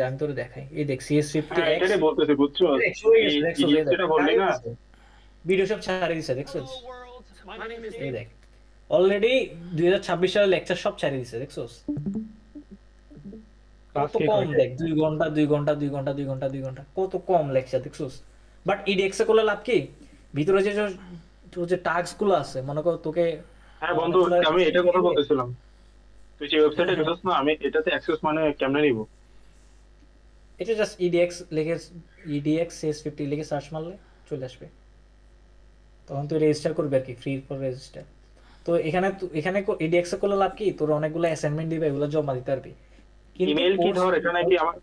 আমি তোর দেখাই, এই দেখ CS50 হ্যাঁ, এক্স এটাই বলতেছি, বুঝছো। দেখছো হয়ে এই গেছে, দেখছো এই ইডিএক্স দেখ যেটা বললি ছাড়িয়ে না, দিছে, ভিডিও সব ছাড়িয়ে দিছে দেখছো। এই দেখ অলরেডি 2026 সালের লেকচার সব ছাড়িয়ে দিছে, দেখছোস? ক্লাস কত কে কম কয়টা? দেখ, 2 ঘন্টা 2 ঘন্টা 2 ঘন্টা 2 ঘন্টা 2 ঘন্টা, কত কম লেকচার, দেখছোস? বাট ইডিএক্সে করলে লাভ কি? ভিতরে তোর যে টাস্ক গুলো আছে, মনে কর তোকে হ্যাঁ বন্ধু, অনেকগুলো আমি এটা কথা দিবে। বলতেছিলাম। তুই যে হ্যাঁ ওয়েবসাইটে হ্যাঁ, গেছিস না, আমি এটাতে অ্যাক্সেস মানে কেমনে নিব? এটা জাস্ট ইডিএক্স লিখে, ইডিএক্স CS50 লিখে সার্চ মারলে চলে আসবে। তখন তুই রেজিস্টার করবি আর কি, ফ্রি ফর রেজিস্টার। তো এখানে ইডিএক্স এ করলে লাভ কি, তোর অনেকগুলো অ্যাসাইনমেন্ট দিবে, এগুলো জমা দিতে পারবি। কিন্তু ইমেল কি কোর্স ধর এখানে কি আমার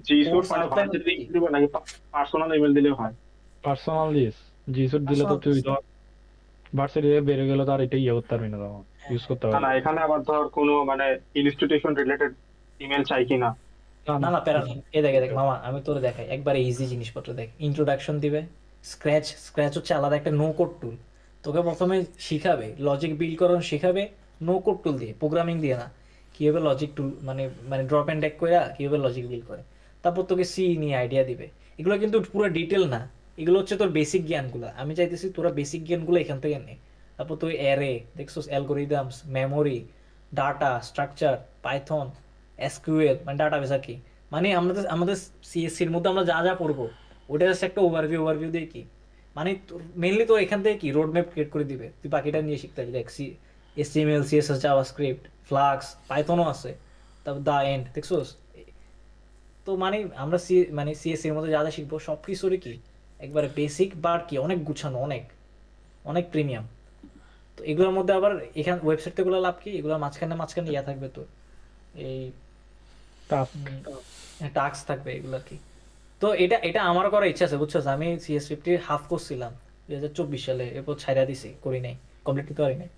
জি স্যুট কোর্স মানে আউটলাইন ভার্সিটি কি দিব নাকি পার্সোনাল ইমেল দিলেও হয়? পার্সোনাল দিস, জিসুট দিলে তো পার্সোনাল। তুই ধর ভার্সিটি বেড়ে গেলে তো আর এটা ইয়ে করতে পারবি না, তখন ইউজ করতে না পারবি না, না। এখানে আবার ধর কোনো মানে ইনস্টিটিউশন রিলেটেড ইমেল চাই কিনা? না না না, না, প্যারা নেই। এ দেখ মামা, আমি তোরে দেখাই একবারে ইজি জিনিসপত্র। দেখ, ইন্ট্রোডাকশন দিবে। স্ক্র্যাচ হচ্ছে আলাদা একটা নো কোড টুল। তোকে প্রথমে শিখাবে লজিক বিল্ড করানো, শিখাবে নো কোড টুল দিয়ে, প্রোগ্রামিং দিয়ে না। কিভাবে লজিক টুল মানে মানে ড্রপ অ্যান্ড ড্যাগ করে কিভাবে লজিক বিল্ড করে। তারপর তোকে সি নিয়ে আইডিয়া দিবে। এগুলো কিন্তু পুরো ডিটেল না, এগুলো হচ্ছে তোর বেসিক জ্ঞানগুলো। আমি চাইতেছি তোরা বেসিক জ্ঞানগুলো এখান থেকে নে। তারপর তুই অ্যারে দেখছোস, algorithms, memory, data structure, Python, SQL মানে ডাটাবেস আর কি। মানে আমাদের সিএসসির মধ্যে আমরা যা যা পড়বো, ওটা জাস্ট একটা ওভারভিউ দিয়ে কি, মানে মেইনলি তো এখান থেকে কি রোড ম্যাপ ক্রিয়েট করে দিবে, তুই বাকিটা নিয়ে শিখতে হবে। দেখ HTML CSS জাভাস্ক্রিপ্ট ফ্লাক্স পাইথনও আছে। তারপর দা এন্ড দেখছোস। তো মানে আমরা মানে সিএসসির মধ্যে যা যা শিখবো সব কিছুরই কি একবারে বেসিক বার কি অনেক গুছানো, অনেক অনেক প্রিমিয়াম। তো এগুলোর মধ্যে আবার এখান ওয়েবসাইট থেকে লাভ কি, এগুলোর মাঝখানে মাঝখানে ইয়া থাকবে তোর এই টাস্ক। টাস্ক থাকবে এগুলো আর কি। তো এটা এটা আমার করার ইচ্ছা আছে, বুঝছো? আমি CS50 হাফ করছিলাম 2024 সালে, এরপর ছাইড়া দিছি, করি নাই, কমপ্লিট করতে পারি নাই।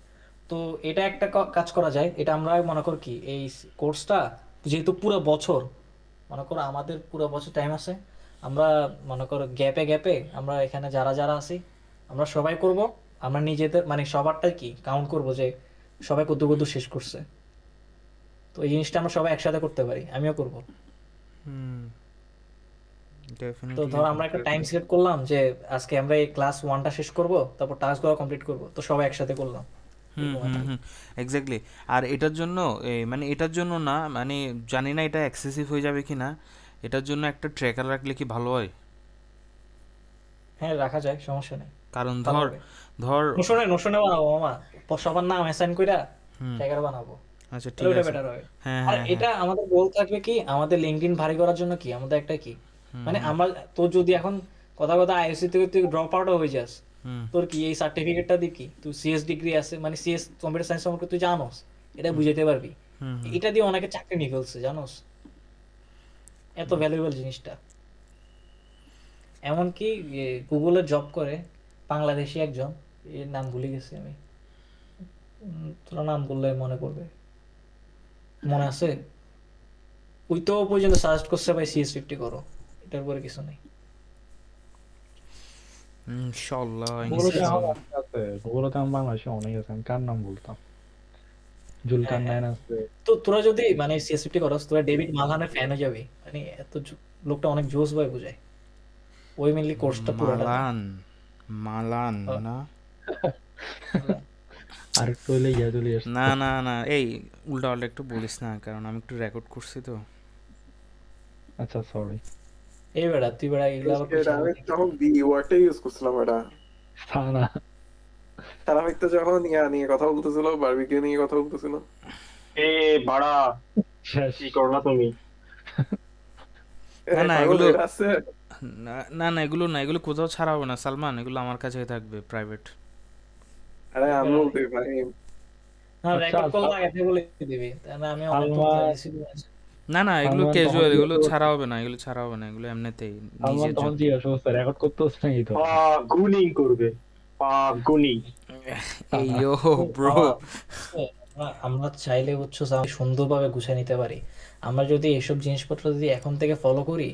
তো এটা একটা কাজ করা যায়, এটা আমরা মনে কর কি এই কোর্সটা যেহেতু পুরো বছর, মনে করো আমাদের পুরো বছর টাইম আছে, আমরা মনে করো গ্যাপে গ্যাপে আমরা এখানে যারা যারা আছি আমরা সবাই করব। আমরা নিজেদের মানে সবারটাই কি কাউন্ট করব যে সবাই কত কত শেষ করছে। তো এই জিনিসটা আমরা সবাই একসাথে করতে পারি, আমিও করব। হুম, তো ডেফিনেটলি ধর আমরা একটা টাইম সিলেক্ট করলাম যে আজকে আমরা এই ক্লাস 1টা শেষ করব, তারপর টাস্কগুলো কমপ্লিট করব, তো সবাই একসাথে করলাম, হুম এরকম আর হুম কি। হুম, এক্স্যাক্টলি। আর এটার জন্য মানে এটার জন্য না, মানে জানি না এটা এক্সেসিভ হয়ে যাবে কি না, এটার জন্য একটা ট্র্যাকার রাখলে কি ভালো হয়? হ্যাঁ রাখা যায়, সমস্যা নেই, কারণ ভালো ধর হবে। ধর নোশনে বানাবো মামা, সবার নাম অ্যাসাইন কইরা হুম, ট্যাগার বানাবো, আচ্ছা তাহলে ঠিক ওটা আছে। বেটার হবে। হ্যাঁ আর হ্যাঁ হ্যাঁ। এটা আমাদের গোল থাকবে কি, আমাদের লিঙ্কডইন ভারী করার জন্য কি আমাদের একটা কি হুম মানে হুম আমরা, তোর যদি এখন কথা কথা আইএসসি থেকে তুই ড্রপ আউটও হয়ে যাস, হুম তোর কি এই সার্টিফিকেটটা দিয়ে কি তুই CS ডিগ্রি আছে, মানে CS কম্পিউটার সায়েন্স সম্পর্কে তুই জানোস, এটা বুঝাইতে পারবি। হুম হুম। এটা দিয়ে অনেকে চাকরি নিয়ে ফেলছে জানোস, এত ভ্যালুয়েবল জিনিসটা। এমনকি গুগলে জব করে বাংলাদেশি একজন, এর নাম ভুলে গেছি আমি, তোরা নাম বললে মনে পড়বে, মনে আছে? ওই তো পর্যন্ত সাজেস্ট করছে ভাই CS50 করো, এটার পরে কিছু নেই। ইনশাল্লাহ গুগলতে এখন ইনশাল্লাহ। অনেক আছে, গুগলতে এখন বাংলাদেশে অনেক আছে, আমি কার নাম বলতাম, জুলকার হ্যাঁ হ্যাঁ, নাইন আছে। তো তোরা যদি মানে CS50 করস, তোরা ডেভিড মালহানের ফ্যান হয়ে যাবি, মানে এত লোকটা অনেক জোস ভাই বুঝায়, ওই মেনলি কোর্সটা পুরোটা দেয়। মালান, মালান হ্যাঁ, না? বুঝলাম। আর একটু হইলে ইয়া চলে আসতো। না না না, এই উল্টা পাল্টা একটু বলিস না, কারণ আমি একটু রেকর্ড করছি তো। আচ্ছা সরি। এই বেড়া তুই বেড়া এগুলো আবার এটা কইছিস আমি নাকি? তখন বি ওয়ার্ডটা ইউজ করছিলাম। এটা সানা। তারাবিক তো যখন ইয়া নিয়ে কথা বলতেছিল, বারবিকিউ নিয়ে কথা বলতেছিল। এ বাড়া, শেষ। কি করলা তুমি? না না, পাগল এগুলো এটা আছে। না না না, এগুলো না, এগুলো কোথাও ছাড়া হবে না সালমান, এগুলো আমার কাছেই থাকবে প্রাইভেট। আরে আমি বলতে ভাই, না আচ্ছা রেকর্ড করলে আগে থেকে বলে দিবি, তাহলে আমি অনেক তো বুঝাই সালমান, দিছি। না না, এগুলো সালমান তখন ক্যাজুয়াল, এগুলো জিজ্ঞাসা ছাড়া করছে, হবে না, এগুলো ছাড়া হবে না, এগুলো এমনিতেই সালমান নিজের তখন জন্য। জিজ্ঞাসা করছে রেকর্ড করতে হচ্ছে নাকি তো। গুনিং করবে, গুনি। এই সানা। ও তো ব্রো। মামা, আমরা চাইলে বুঝছো আমি সুন্দরভাবে গুছিয়ে নিতে পারি। আমরা যদি এসব জিনিসপত্র যদি এখন থেকে ফলো করি,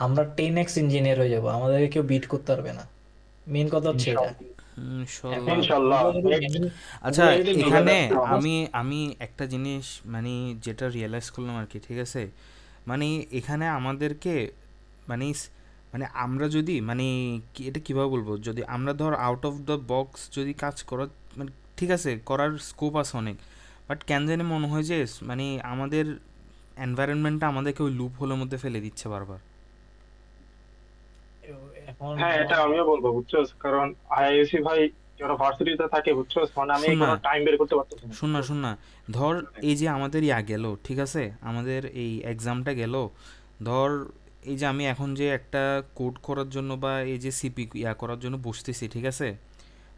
আমরা 10x ইঞ্জিনিয়ার হয়ে যাব, আমাদেরকে কেউ বিট করতে পারবে না। মেন কথা হচ্ছে এটা। এখন ইনশাল্লাহ। ইনশাল্লাহ। ওগুলো যদি আচ্ছা, ওগুলো যদি এখানে মেনে আমি আমি একটা জিনিস মানে যেটা রিয়েলাইজ করলাম আর কি, ঠিক আছে, মানে এখানে আমাদেরকে মানে মানে আমরা যদি মানে এটা কিভাবে বলবো, যদি আমরা ধর আউট অফ দ্য বক্স যদি কাজ করার মানে ঠিক আছে করার স্কোপ আছে অনেক, বাট কেন জানি মনে হয় যে মানে আমাদের এনভায়রনমেন্টটা আমাদেরকে ওই লুপ হোলের মধ্যে ফেলে দিচ্ছে বারবার। এখন হ্যাঁ, এটা আমার আমিও বলবো বুঝছস, কারণ আইআইএসি ভাই যারা ভার্সিটিতে থাকে বুঝছস, মানে আমি শোন না কোনো টাইম বের করতে পারতেছি না শোন না বুঝছস। শোন না ধর এই যে আমাদের ইয়া গেল, ঠিক আছে, আমাদের এই এক্সামটা গেল, ধর এই যে আমি এখন যে একটা কোড করার জন্য বা এই যে সিপি ইয়া করার জন্য বসতেছি, ঠিক আছে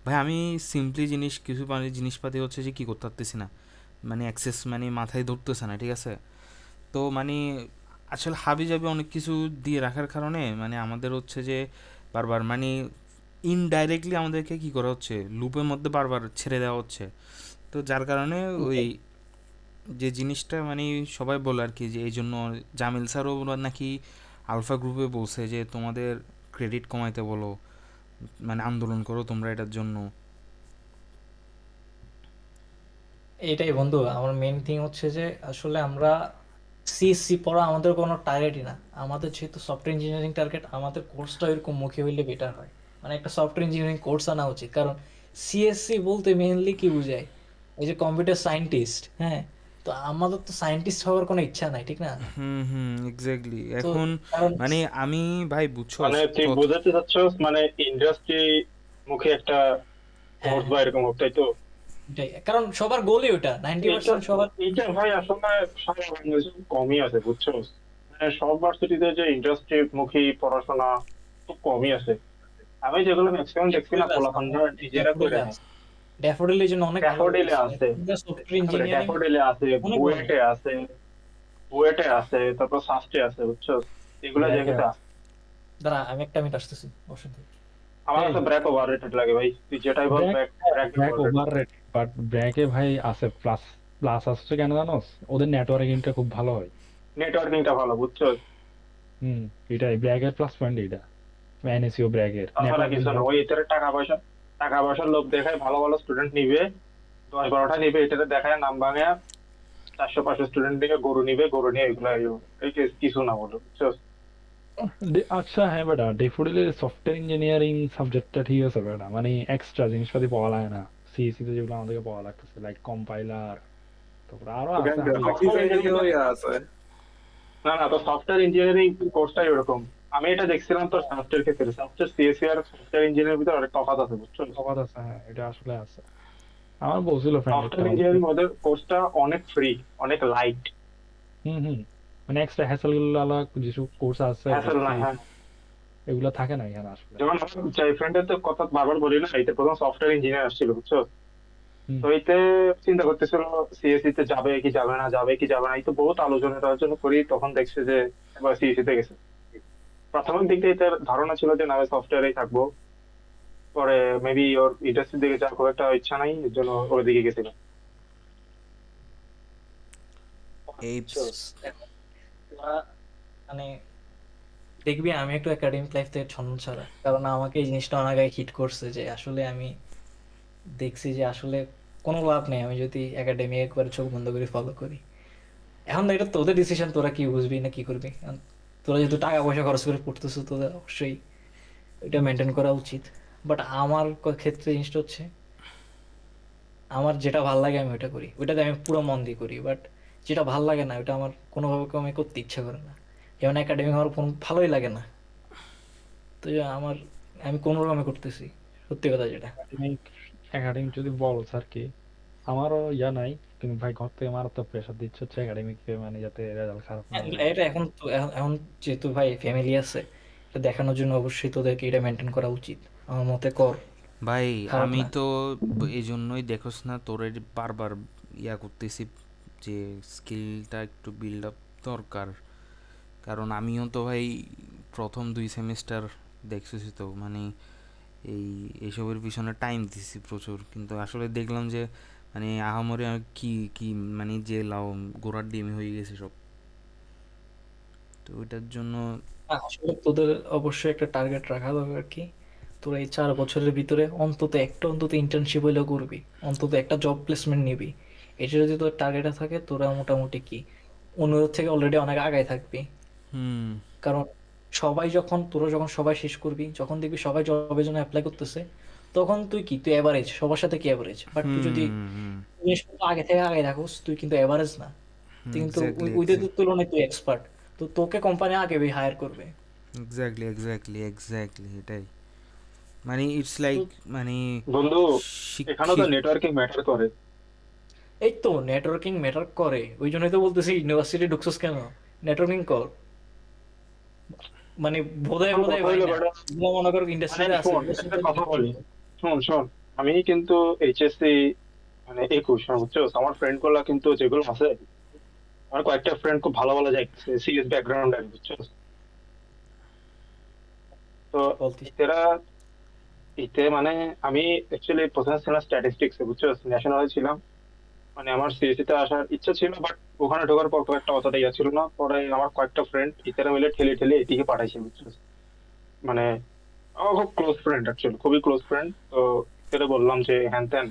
ভাই, আমি সিম্পলি কিছু মানে জিনিসপাতি হচ্ছে যে কী করতে পারতেছি না, মানে অ্যাক্সেস মানে মাথায় ধরতেছে না, ঠিক আছে। তো মানে আসলে হাবি জাবি অনেক কিছু দিয়ে রাখার কারণে মানে আমাদের হচ্ছে যে বারবার মানে ইনডাইরেক্টলি আমাদেরকে কী করা হচ্ছে, লুপের মধ্যে বারবার ছেড়ে দেওয়া হচ্ছে। তো যার কারণে ওই যে জিনিসটা মানে সবাই বলে আর কি, যে এই জন্য জামিল স্যারও নাকি আলফা গ্রুপে বলছে যে তোমাদের ক্রেডিট কমাইতে বলো, মানে আন্দোলন করো তোমরা এটার জন্য। এটাই বন্ধু, আমার মেন থিং হচ্ছে যে আসলে আমরা সিএসসি পড়া আমাদের কোনো টার্গেটই না। আমাদের যেহেতু সফটওয়্যার ইঞ্জিনিয়ারিং টার্গেট, আমাদের কোর্সটা এরকম মুখে হইলে বেটার হয়। মানে একটা সফটওয়্যার ইঞ্জিনিয়ারিং কোর্স আনা উচিত, কারণ সিএসসি বলতে মেইনলি কি বুঝায়, এই যে কম্পিউটার সায়েন্টিস্ট, হ্যাঁ। তো আমাদের তো সায়েন্টিস্ট হওয়ার কোনো ইচ্ছা নাই, ঠিক না? হুম হুম এক্স্যাক্টলি। তো এখন কারণ মানে আমি ভাই বুঝছস মানে তুই বোঝাতে চাচ্ছস মানে ইন্ডাস্ট্রি মুখে একটা হ্যাঁ কোর্স বা হ্যাঁ, এরকম একটা, তাই তো? এটাই কারণ সবার গোলই ওটা, এইটা 90% সবার। এইটা ভাই আসলে সারা বাংলাদেশে কমই আছে বুঝছস। মানে সব ভার্সিটিতে যে ইন্ডাস্ট্রি মুখী পড়াশোনা খুব কমই আছে। আমি যেগুলো ম্যাক্সিমাম দেখছি না, ড্যাফোডিল আছে, পোলাপানরা নিজেরা ড্যাফোডিলে করে নেয়। আছে, ড্যাফোডিল এই জন্য অনেক ভালো ড্যাফোডিলে করতেছে। আছে, সফটওয়্যার ইঞ্জিনিয়ারিং ড্যাফোডিলে আছে, অনেক ভালো। বুয়েটে আছে, বুয়েটে আছে, তারপর সাস্টে আছে বুঝছস, এগুলা ব্র্যাকে জায়গাতে আছে। আছে। দাঁড়া, আমি একটা মিনিট আসতেছি, অসুবিধা নেই। আমার এই কাছে ব্র্যাক ওভার রেটেড লাগে ভাই, তুই যেটাই বল, BRAC, BRAC BRAC BRAC over rated. Over rated, but ব্র্যাকে ভাই আছে প্লাস। প্লাস আসছে কেন জানোস? ওদের নেটওয়ার্কিংটা খুব ভালো হয়। নেটওয়ার্কিংটা ভালো বুঝছস। হুম, এটাই ব্র্যাকের প্লাস পয়েন্ট এটা। এনএসইও ব্র্যাকের তাছাড়া নেটওয়ার্কিং কিছু না, ভালো। ওই এটার টাকা পয়সার লোভ দেখায় ভালো ভালো স্টুডেন্ট নিবে, 10-12টা নিবে, এটাতে দেখায় নাম ভাঙে 400-500 স্টুডেন্ট নিয়ে গরু নিবে, গরু নিয়ে এগুলা এই কিছু না বলো বুঝছস। আচ্ছা হ্যাঁ বেটা, ডেফোডিলের সফটওয়্যার ইঞ্জিনিয়ারিং সাবজেক্টটা ঠিক আছে বেটা, মানে এক্সট্রা জিনিসপাতি পাওয়া লাগে না সিএসসি তে যেগুলো আমাদেরকে পাওয়া লাগতেছে, লাইক কম্পাইলার, তারপর আরো আছে ওখানে হালকা। গ্রাফিক সফটওয়্যার ডিজাইনিং ইঞ্জিনিয়ারিং, এও আছে। না না, তো সফটওয়্যার ইঞ্জিনিয়ারিং কোর্সটাই এরকম। আমি এটা দেখছিলাম তোর সফটওয়্যার ক্ষেত্রে, সফটওয়্যার সিএসসি আর সফটওয়্যার ইঞ্জিনিয়ারিং ভিতরে অনেক তফাৎ আছে বুঝছো। তফাৎ আছে, হ্যাঁ এটা আসলে আছে। আমার বলছিল ফ্রেন্ড একটা সফটওয়্যার আমাকে। ইঞ্জিনিয়ারিং ওদের কোর্সটা অনেক ফ্রি, অনেক লাইট, হুম হুম, মানে এক্সট্রা হ্যাসেল গুলো যেসব কোর্স আছে হ্যাসেল না। হ্যাঁ, এগুলো থাকে না এখানে আসলে। যেমন আমার চাই ফ্রেন্ডের তো কথা বারবার বলি না, এইটা প্রথম সফটওয়্যার ইঞ্জিনিয়ার আসছিল বুঝছো। হুম তো এইতে চিন্তা করতেছিল সিএসসি তে যাবে কি যাবে না, যাবে কি যাবে না, এই তো বহুত আলোচনা করি, তখন দেখছে যে এবার সিএসসি তে গেছে। প্রাথমিক দিক দিয়ে তার ধারণা ছিল যে না আমি সফটওয়্যারেই থাকবো, পরে মেবি ওর ইন্ডাস্ট্রির দিকে যাওয়ার খুব একটা ইচ্ছা নাই, এর জন্য ওর দিকে গেছিল। এই বুঝছোস? এখন তোরা মানে দেখবি আমি একটু একাডেমিক লাইফ থেকে ছন্ন ছাড়া, কারণ আমাকে এই জিনিসটা অনেক আগে হিট করছে যে আসলে আমি দেখছি যে আসলে কোনো লাভ নেই আমি যদি একাডেমি একবার চোখ বন্ধ করে ফলো করি। এখন এটা তোদের ডিসিশন, তোরা কি বুঝবি না কি করবি। এখন তোরা যেহেতু টাকা পয়সা খরচ করে পড়তেছো, তোদের অবশ্যই এটা মেনটেন করা উচিত। বাট আমার ক্ষেত্রে জিনিসটা হচ্ছে, আমার যেটা ভাল লাগে আমি ওটা করি, ওইটাতে আমি পুরো মন দিয়ে করি। বাট যেটা ভাল লাগে না ওটা আমার কোনোভাবে আমি করতে ইচ্ছা করে না। যেমন একাডেমিক আমার কোনো ভালোই লাগে না, তো যে আমি কোনো রকমে করতেছি, সত্যি কথা যেটা। একাডেমিক, একাডেমিক যদি বলো স্যার কি, আমারও ইয়া নাই, কিন্তু ভাই ঘর থেকে মারাত্মক প্রেশার দিচ্ছে হচ্ছে একাডেমিকে, মানে যাতে রেজাল্ট খারাপ না হয়। এটা এখন তো এখন যেহেতু ভাই ফ্যামিলি আছে, এটা দেখানোর জন্য অবশ্যই তোদেরকে এটা মেনটেন করা উচিত। আমার মতে কর, ভাই খারাপ আমি না। তো এই জন্যই দেখোস না তোরে বারবার ইয়া করতেছি যে স্কিলটা একটু বিল্ড আপ দরকার, কারণ আমিও তো ভাই প্রথম 2 সেমিস্টার দেখতেছি তো মানে এইসবের পিছনে টাইম দিছি প্রচুর, কিন্তু আসলে দেখলাম যে মানে আহামরি আর কি কি মানে যে লাউ গোড়ার ডিম হয়ে গেছে সব। তো ওইটার জন্য আসলে তোদের অবশ্যই একটা টার্গেট রাখা দরকার কি, তোরা এই 4 বছরের ভিতরে অন্তত ইন্টার্নশিপ হইলেও করবি, অন্তত একটা জব প্লেসমেন্ট নিবি। এটা যদি তোর টার্গেটে থাকে, তোরা মোটামুটি কি অন্যদের থেকে অলরেডি অনেক আগায় থাকবি। হুম কারণ তোরা যখন সবাই শেষ করবি, যখন দেখবি সবাই জবের জন্য অ্যাপ্লাই করতেছে, তখন তুই অ্যাভারেজ, সবার সাথে কি অ্যাভারেজ, বাট তুই যদি হুম হুম জিনিসপত্র আগে থেকে আগে রাখোস, তুই কিন্তু অ্যাভারেজ না, তুই কিন্তু এক্স্যাক্টলি ওইদের তুলনায় তুই এক্সপার্ট। তো তোকে কোম্পানি আগে হায়ার করবে। এক্স্যাক্টলি এক্স্যাক্টলি এক্স্যাক্টলি এটাই, মানে ইটস তো লাইক মানে বন্ধু, এখানেও তো শিক্ষিত। নেটওয়ার্কিং ম্যাটার করে। এই তো নেটওয়ার্কিং ম্যাটার করে, ওই জন্যই তো বলতেছি ইউনিভার্সিটি ঢুকছস কেন, নেটওয়ার্কিং কর। মানে বোধায় এখন বোধায় কথা ভাই হইলো না, বেটা, এগুলো মনে কর মানে ইন্ডাস্ট্রিতে আছে, শোন একটা কথা বলি, শোন আমি কিন্তু এইচএসসি মানে 21 বুঝছো, আমার ফ্রেন্ড গুলা কিন্তু যেগুলো আছে, আমার কয়েকটা ফ্রেন্ড খুব ভালো ভালো যাইতেছে সিএস ব্যাকগ্রাউন্ড আছে বুঝছো। তো বলতিস। এরা এতে মানে আমি অ্যাকচুয়ালি প্রথমে ছিলাম স্ট্যাটিস্টিক্স বুঝছো, ন্যাশনালে ছিলাম। মানে আমার সিএসসি তে আসার ইচ্ছা ছিল, বাট ওখানে ঢোকার পর খুব একটা অতটা ইয়া ছিল না। পরে আমার কয়েকটা ফ্রেন্ড ইতারা মিলে ঠেলে ঠেলে এদিকে পাঠাইছে বুঝছো। মানে আমার খুব ক্লোজ ফ্রেন্ড, অ্যাকচুয়ালি খুবই ক্লোজ ফ্রেন্ড। তো এদের বললাম যে হ্যান ত্যান,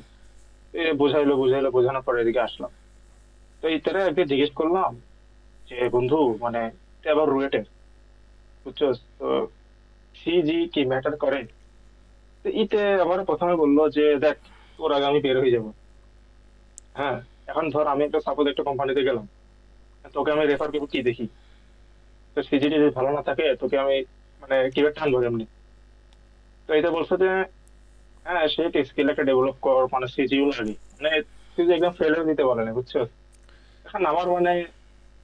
বুঝাইলো বুঝাইলো, বোঝানোর পরে এদিকে আসলাম। তো ইতারা একদিন জিজ্ঞেস করলাম যে বন্ধু মানে তুই আবার রুয়েটের বুঝছো, তো সিজি কি ম্যাটার করে? তো ইতে আমার প্রথমে বললো যে দেখ, তোর আগে আমি বের হয়ে যাবো, হ্যাঁ। এখন ধর আমি একটা সাপোজ একটা কোম্পানিতে গেলাম, তোকে আমি রেফার করবো কি দেখি? তো সিজিটি যদি ভালো না থাকে তোকে আমি মানে কিভাবে টানবো এমনি? তো এটা বলছো যে হ্যাঁ সে স্কিল একটা ডেভেলপ কর, মানে সিজিও লাগে, মানে তুই যে একদম ফেলে দিতে বলে না বুঝছো। এখন আমার মানে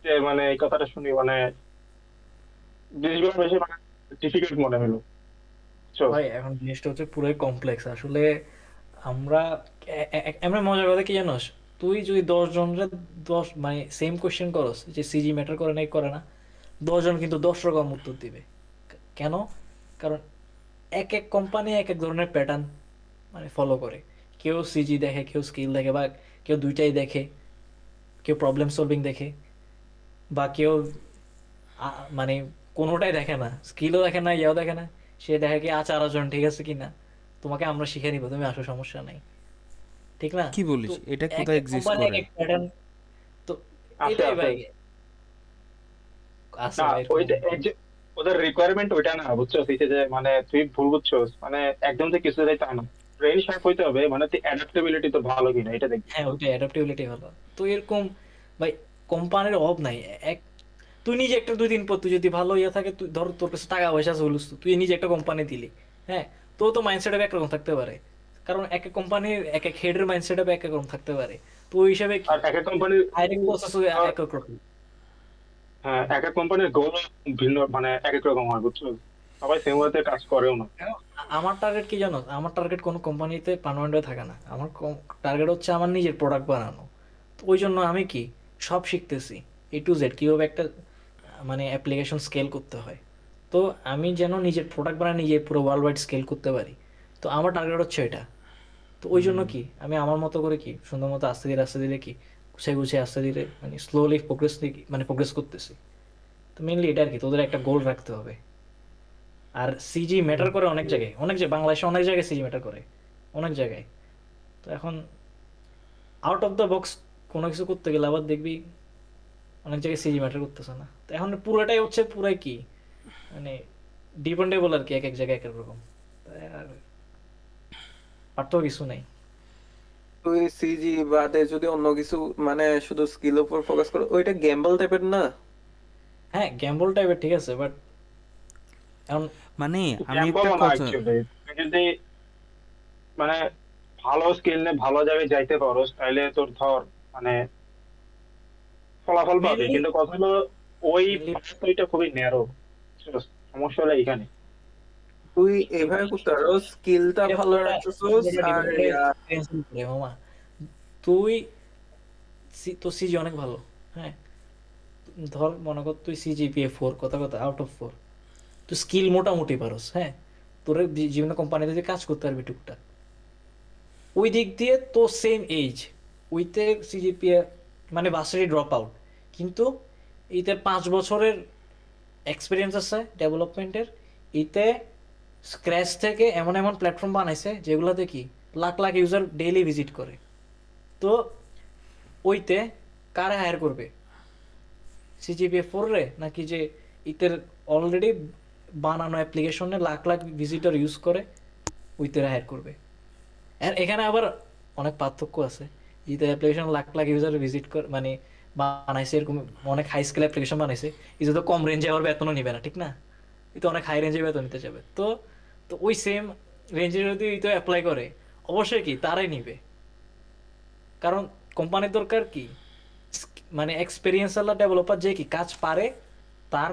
যে মানে এই কথাটা শুনি মানে জিনিসগুলো বেশি মানে ডিফিকাল্ট মনে হলো বুঝছো। ভাই এখন জিনিসটা হচ্ছে পুরোই কমপ্লেক্স আসলে। আমরা এমন মজার কথা কি জানোস, তুই যদি 10 জনের মানে সেম কোয়েশ্চেন করস যে সিজি ম্যাটার করে নাই করে না, 10 জন কিন্তু 10 রকম উত্তর দিবে। কেন? কারণ এক এক কোম্পানি এক এক ধরনের প্যাটার্ন মানে ফলো করে। কেউ সিজি দেখে, কেউ স্কিল দেখে, বা কেউ দুইটাই দেখে, কেউ প্রবলেম সলভিং দেখে, বা কেউ মানে কোনোটাই দেখে না, স্কিলও দেখে না, ইয়াও দেখে না। সে দেখে কি আচার আচরণ ঠিক আছে কিনা, তোমাকে আমরা শিখে নিবো, তুমি আসো, সমস্যা নাই, ঠিক না? কি তো বলিস, এটা এক কোথায় এক এক্সিস্ট কোম্পানি এক করে? এক প্যাটার্ন। তো আছে এটাই আছে। ভাই, আছে না ভাই এরকম ওইটা অনেক। এই যে ওদের রিকোয়ারমেন্ট ওইটা না বুঝছো, এই যে মানে তুই ভুল বুঝছো, মানে একদম যে কিছু দেয় তা না। ব্রেন শার্প হইতে হবে, মানে তুই অ্যাডাপ্টেবিলিটি তো ভালো কিনা এটা দেখবি। হ্যাঁ, ওইটা অ্যাডাপ্টেবিলিটি ভালো। তো এরকম ভাই কোম্পানির অভাব নাই। এক তুই নিজে একটা 2 দিন পর তুই যদি ভালো ইয়ে থাকে, তুই ধর তোর কাছে টাকা পয়সা আছে হলুস, তুই নিজে একটা কোম্পানি দিলি, হ্যাঁ, তো মাইন্ডসেট একরকম থাকতে পারে, কারণ এক এক কোম্পানির এক এক হেডের মাইন্ডসেট এক এক রকম থাকতে পারে। তো ওই হিসাবে কি আর এক এক কোম্পানির হায়ারিং প্রসেস এক এক রকম। হ্যাঁ এক এক কোম্পানির গোল ভিন্ন, মানে এক এক রকম হয় বুঝছো, সবাই সেম ওয়েতে কাজ করেও না। এখন আমার টার্গেট কি জানো? আমার টার্গেট কোনো কোম্পানিতে পার্মানেন্ট হয়ে থাকে না। আমার টার্গেট হচ্ছে আমার নিজের প্রোডাক্ট বানানো। তো ওই জন্য আমি কি সব শিখতেছি, A to Z কীভাবে একটা মানে অ্যাপ্লিকেশন স্কেল করতে হয়। তো আমি যেন নিজের প্রোডাক্ট বানায় নিজে পুরো ওয়ার্ল্ড ওয়াইড স্কেল করতে পারি। তো আমার টার্গেট হচ্ছে এটা। তো ওই জন্য কি আমি আমার মতো করে কি সুন্দর মতো আস্তে ধীরে কি গুছিয়ে গুছিয়ে আস্তে ধীরে মানে স্লোলি মানে প্রোগ্রেস করতেছি। তো মেনলি এটা আর কি, তোদের একটা গোল রাখতে হবে। আর সিজি ম্যাটার করে অনেক জায়গায়, বাংলাদেশে অনেক জায়গায় সিজি ম্যাটার করে, অনেক জায়গায়। তো এখন আউট অফ দ্য বক্স কোনো কিছু করতে গেলে আবার দেখবি অনেক জায়গায় সিজি ম্যাটার করতেছে না। তো এখন পুরোটাই হচ্ছে পুরাই কি মানে ডিপেন্ডেবল আর কি, এক এক জায়গায় এক এক রকম। তাই আর পার্থক্য কিছু নাই। তুই সিজি বাদে যদি অন্য কিছু মানে শুধু স্কিল উপর ফোকাস করো, ওইটা গ্যাম্বল টাইপের না? হ্যাঁ, গ্যাম্বল টাইপের ঠিক আছে, বাট এখন মানে আমি গ্যাম্বল একটা না কথা, অ্যাকচুয়ালি, তুই যদি মানে ভালো স্কিল নিয়ে ভালো জায়গায় যাইতে পারো তাহলে তোর ধর মানে ফলাফল পাবি, মেনলি কিন্তু কথা হলো ওই মেনলি পাথওয়েটা খুবই ন্যারো। সমস্যা হলো এইখানে। তুই এভাবে করতে পারো, স্কিলটা এটা ভালো পুরোটা রাখতেছোস পুরোটা আর ডিপেন্ড এক্সপিরিয়েন্সের উপরে মামা। তুই তোর সিজি অনেক ভালো, হ্যাঁ, ধর মনে কর তুই CGPA 4, কথা কথা আউট অফ 4, তুই স্কিল মোটামুটি পারস, হ্যাঁ, তোর বিভিন্ন কোম্পানিতে যে কাজ করতে পারবি টুকটাক, ওই দিক দিয়ে তো সেম এইজ, উইথে CGPA মানে ভার্সিটি ড্রপ আউট, কিন্তু এইতে 5 বছরের এক্সপিরিয়েন্স আছে ডেভেলপমেন্টের। এতে স্ক্র্যাচ থেকে এমন এমন প্ল্যাটফর্ম বানাইছে যেগুলোতে কি lakh lakh user daily visit করে। তো ওইতে কারে হায়ার করবে? CGPA 4 রে, নাকি যে ইতের অলরেডি বানানো অ্যাপ্লিকেশনে লাখ লাখ ভিজিটর ইউজ করে ওইটারে হায়ার করবে। আর এখানে আবার অনেক পার্থক্য আছে। যেহেতু application lakh lakh user visit করে মানে বানাইছে, এরকম অনেক হাই স্কেল অ্যাপ্লিকেশন বানাইছে, এটা তো কম রেঞ্জে আবার বেতনও নিবে না, ঠিক না? এটা অনেক হাই রেঞ্জে বেতন নিতে যাবে। তো তো ওই সেম রেঞ্জে যদি তো অ্যাপ্লাই করে, অবশ্যই কি তারাই নিবে। কারণ কোম্পানির দরকার কি মানে এক্সপিরিয়েন্স আলা ডেভেলপার যে কি কাজ পারে, তার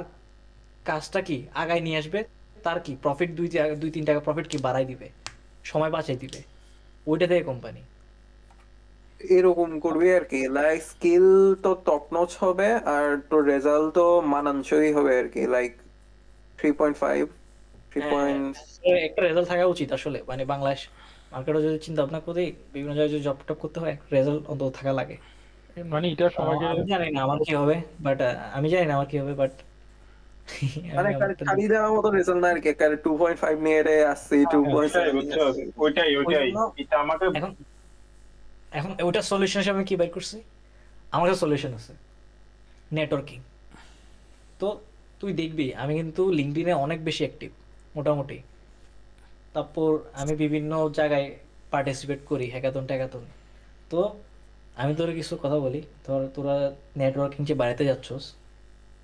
কাজটা কি আগায় নিয়ে আসবে, তার কি প্রফিট 2-3 টাকা প্রফিট কি বাড়াই দিবে, সময় বাঁচাই দিবে, ওইটা থেকে কোম্পানি। এরকম করবি আর কি, লাইক স্কিল তো টপ নচ হবে আর তোর রেজাল্ট তো মানানসই হবে আর কি, লাইক 3.5 থ্রি হ্যাঁ হ্যাঁ, পয়েন্ট একটা রেজাল্ট থাকা উচিত আসলে, মানে বাংলাদেশ মার্কেটে যদি চিন্তা ভাবনা করি, বিভিন্ন জায়গায় যদি জব টপ করতে হয় রেজাল্ট অন্তত থাকা লাগে। মানে এটা সবাইকে আমি জানি না আমার কি হবে, বাট আমি জানি না আমার কি হবে, বাট আমি মানে আমারটা খালি দেওয়ার মতো রেজাল্ট না আর কি, 2.5 নিয়ে রে আসছি, ওইটাই 2.7 নিয়ে বুঝছো, আসছি। ওইটাই ওই ওইটাই জন্য এটা আমাকে এখন এখন ওইটা সলিউশন হিসেবে আমি কি বের করছি, আমার কাছে সলিউশন আছে, নেটওয়ার্কিং। তো তুই দেখবি আমি কিন্তু লিঙ্কডইনে অনেক বেশি অ্যাক্টিভ মোটামুটি। তারপর আমি বিভিন্ন জায়গায় পার্টিসিপেট করি, হ্যাকাথন ট্যাকাথন। তো আমি তোর কিছু কথা বলি, ধর তোরা নেটওয়ার্কিং যে বাড়াতে যাচ্ছস,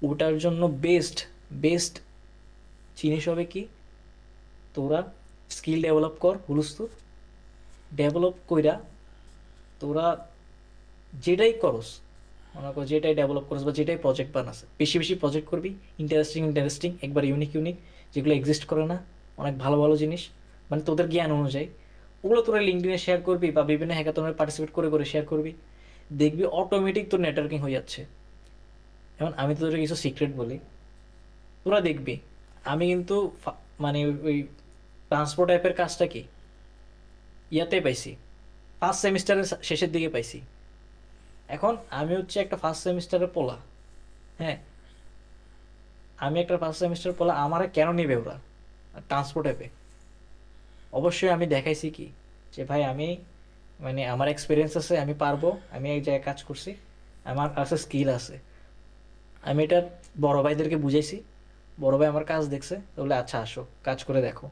ওটার জন্য বেস্ট বেস্ট জিনিস হবে কি, তোরা স্কিল ডেভেলপ কর, হুলস্থুল ডেভেলপ কইরা তোরা যেটাই করস, মনে কর যেটাই ডেভেলপ করস বা যেটাই প্রজেক্ট বানাস, বেশি বেশি প্রজেক্ট করবি, ইন্টারেস্টিং ইন্টারেস্টিং একবার ইউনিক ইউনিক, যেগুলো এক্সিস্ট করে না, অনেক ভালো ভালো জিনিস, মানে তোদের জ্ঞান অনুযায়ী ওগুলো তোরা লিঙ্কডইনে শেয়ার করবি বা বিভিন্ন হ্যাকাথনে পার্টিসিপেট করে করে শেয়ার করবি। দেখবি অটোমেটিক তোর নেটওয়ার্কিং হয়ে যাচ্ছে। এখন আমি তোদের কিছু সিক্রেট বলি, তোরা দেখবি আমি কিন্তু মানে ওই ট্রান্সপোর্ট অ্যাপের কাজটা কি ইয়াতে পাইছি, ফার্স্ট সেমিস্টারের শেষের দিকে পাইছি। এখন আমি হচ্ছে একটা ফার্স্ট সেমিস্টারের পোলা, হ্যাঁ, আমি একটা ফার্স্ট সেমিস্টার পোলা, আমারে কেন নিবে ওরা ট্রান্সপোর্ট অ্যাপে? অবশ্যই আমি দেখাইছি কি যে ভাই আমি মানে আমার এক্সপিরিয়েন্স আছে, আমি পারবো, আমি এক জায়গায় কাজ করছি, আমার কাছে স্কিল আছে। আমি এটা বড় ভাইদেরকে বুঝাইছি, বড় ভাই আমার কাজ দেখছে, বলে আচ্ছা আসো কাজ করে দেখো।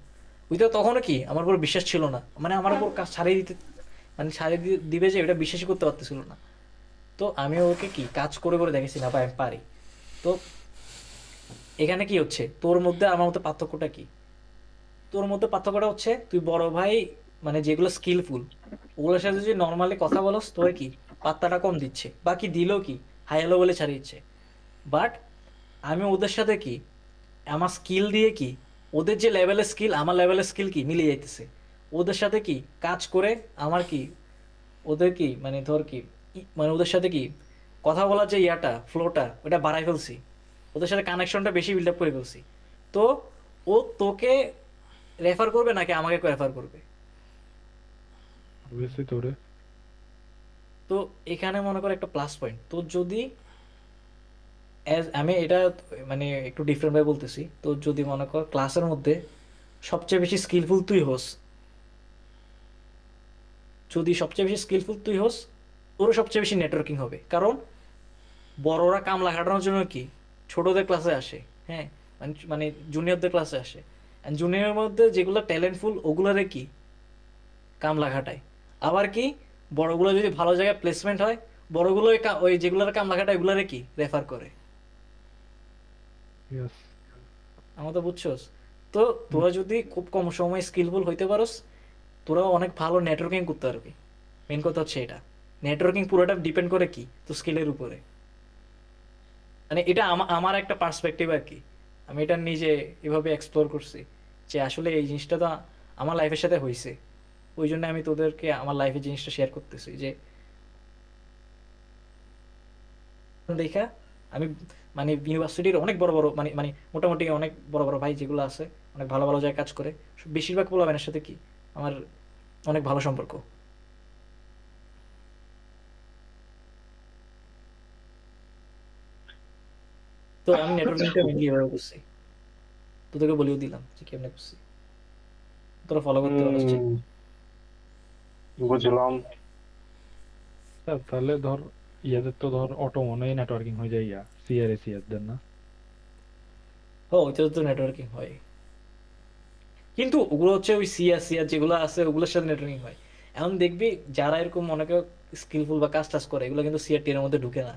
ওইটা তখনও কি আমার উপর বিশ্বাস ছিল না, মানে আমার উপর কাজ ছাড়িয়ে দিতে, মানে ছাড়িয়ে দিবে যে এটা বিশ্বাসই করতে পারতেছিল না। তো আমি ওকে কি কাজ করে করে দেখেছি না ভাই আমি পারি। তো এখানে কি হচ্ছে, তোর মধ্যে আমার মধ্যে পার্থক্যটা কি? তোর মধ্যে পার্থক্যটা হচ্ছে তুই বড় ভাই মানে যেগুলো স্কিলফুল ওগুলোর সাথে যদি নর্মালি কথা বলস, তোর কি পাত্তাটা কম দিচ্ছে, বা কি দিলেও কি হাই হ্যালো বলে ছাড়িয়েছে। বাট আমি ওদের সাথে কি আমার স্কিল দিয়ে কি ওদের যে লেভেলের স্কিল আমার লেভেলের স্কিল কি মিলে যাইতেছে, ওদের সাথে কি কাজ করে আমার কি ওদের কি মানে ধর কি মানে ওদের সাথে কি কথা বলার যে ইয়াটা ফ্লোটা ওটা বাড়াই ফেলছি, ওদের সাথে কানেকশনটা বেশি বিল্ড আপ করে ফেলছি। তো ও তোকে রেফার করবে নাকি আমাকে রেফার করবে? অবভিয়াসলি তোরে। তো এখানে মনে কর একটা প্লাস পয়েন্ট তোর যদি আমি এটা মানে একটু ডিফারেন্ট ভাবে বলতেছি, তোর যদি মনে কর ক্লাসের মধ্যে সবচেয়ে বেশি স্কিলফুল তুই হোস, যদি সবচেয়ে বেশি স্কিলফুল তুই হোস, তোরও সবচেয়ে বেশি নেটওয়ার্কিং হবে। কারণ বড়রা কামলা খাটানোর জন্য কি ছোটদের ক্লাসে আসে, হ্যাঁ, মানে মানে জুনিয়রদের ক্লাসে আসে, জুনিয়রের মধ্যে যেগুলো ট্যালেন্টফুল ওগুলোরে কি কামলা খাটায়। আবার কি বড়গুলো যদি ভালো জায়গায় প্লেসমেন্ট হয়, বড়গুলো ওই যেগুলোর কামলা খাটায় ওগুলোরে কি রেফার করে। ইয়েস। আমার তো বুঝছোস। তো তোরা যদি খুব কম সময়ে স্কিলফুল হইতে পারোস, তোরা অনেক ভালো নেটওয়ার্কিং করতে পারবি। মেন কথা হচ্ছে এটা, নেটওয়ার্কিং পুরোটা ডিপেন্ড করে কি তো স্কিলের উপরে। মানে এটা আমার একটা পার্সপেক্টিভ আর কি, আমি এটা নিজে এভাবে এক্সপ্লোর করছি যে আসলে এই জিনিসটা তো আমার লাইফের সাথে হয়েছে। ওই জন্য আমি তোদেরকে আমার লাইফের জিনিসটা শেয়ার করতেছি যে দেখা আমি মানে ইউনিভার্সিটির অনেক বড় বড় মানে মানে মোটামুটি অনেক বড় বড় ভাই যেগুলো আছে, অনেক ভালো ভালো জায়গায় কাজ করে, বেশিরভাগ পোলাপানের সাথে কি আমার অনেক ভালো সম্পর্ক। তো আমি নেটওয়ার্কিংটা মেনলি এভাবে করছি, তোদেরকে বলেও দিলাম যে কেমনে করছি, তোরা ফলো করতে পারো। বুঝলাম। তাহলে ধর ইয়াদের তো ধর অটো মনে নেটওয়ার্কিং হয়ে যায়, সিআরএ সিআরদের না? ও ওইটাতে তো নেটওয়ার্কিং হয়, কিন্তু ওগুলো হচ্ছে ওই সিআর সিআর যেগুলো আছে ওগুলোর সাথে নেটওয়ার্কিং হয়। এখন দেখবি যারা এরকম মনে কর স্কিলফুল বা কাজ টাজ করে এগুলো কিন্তু সিআর টির মধ্যে ঢুকে না।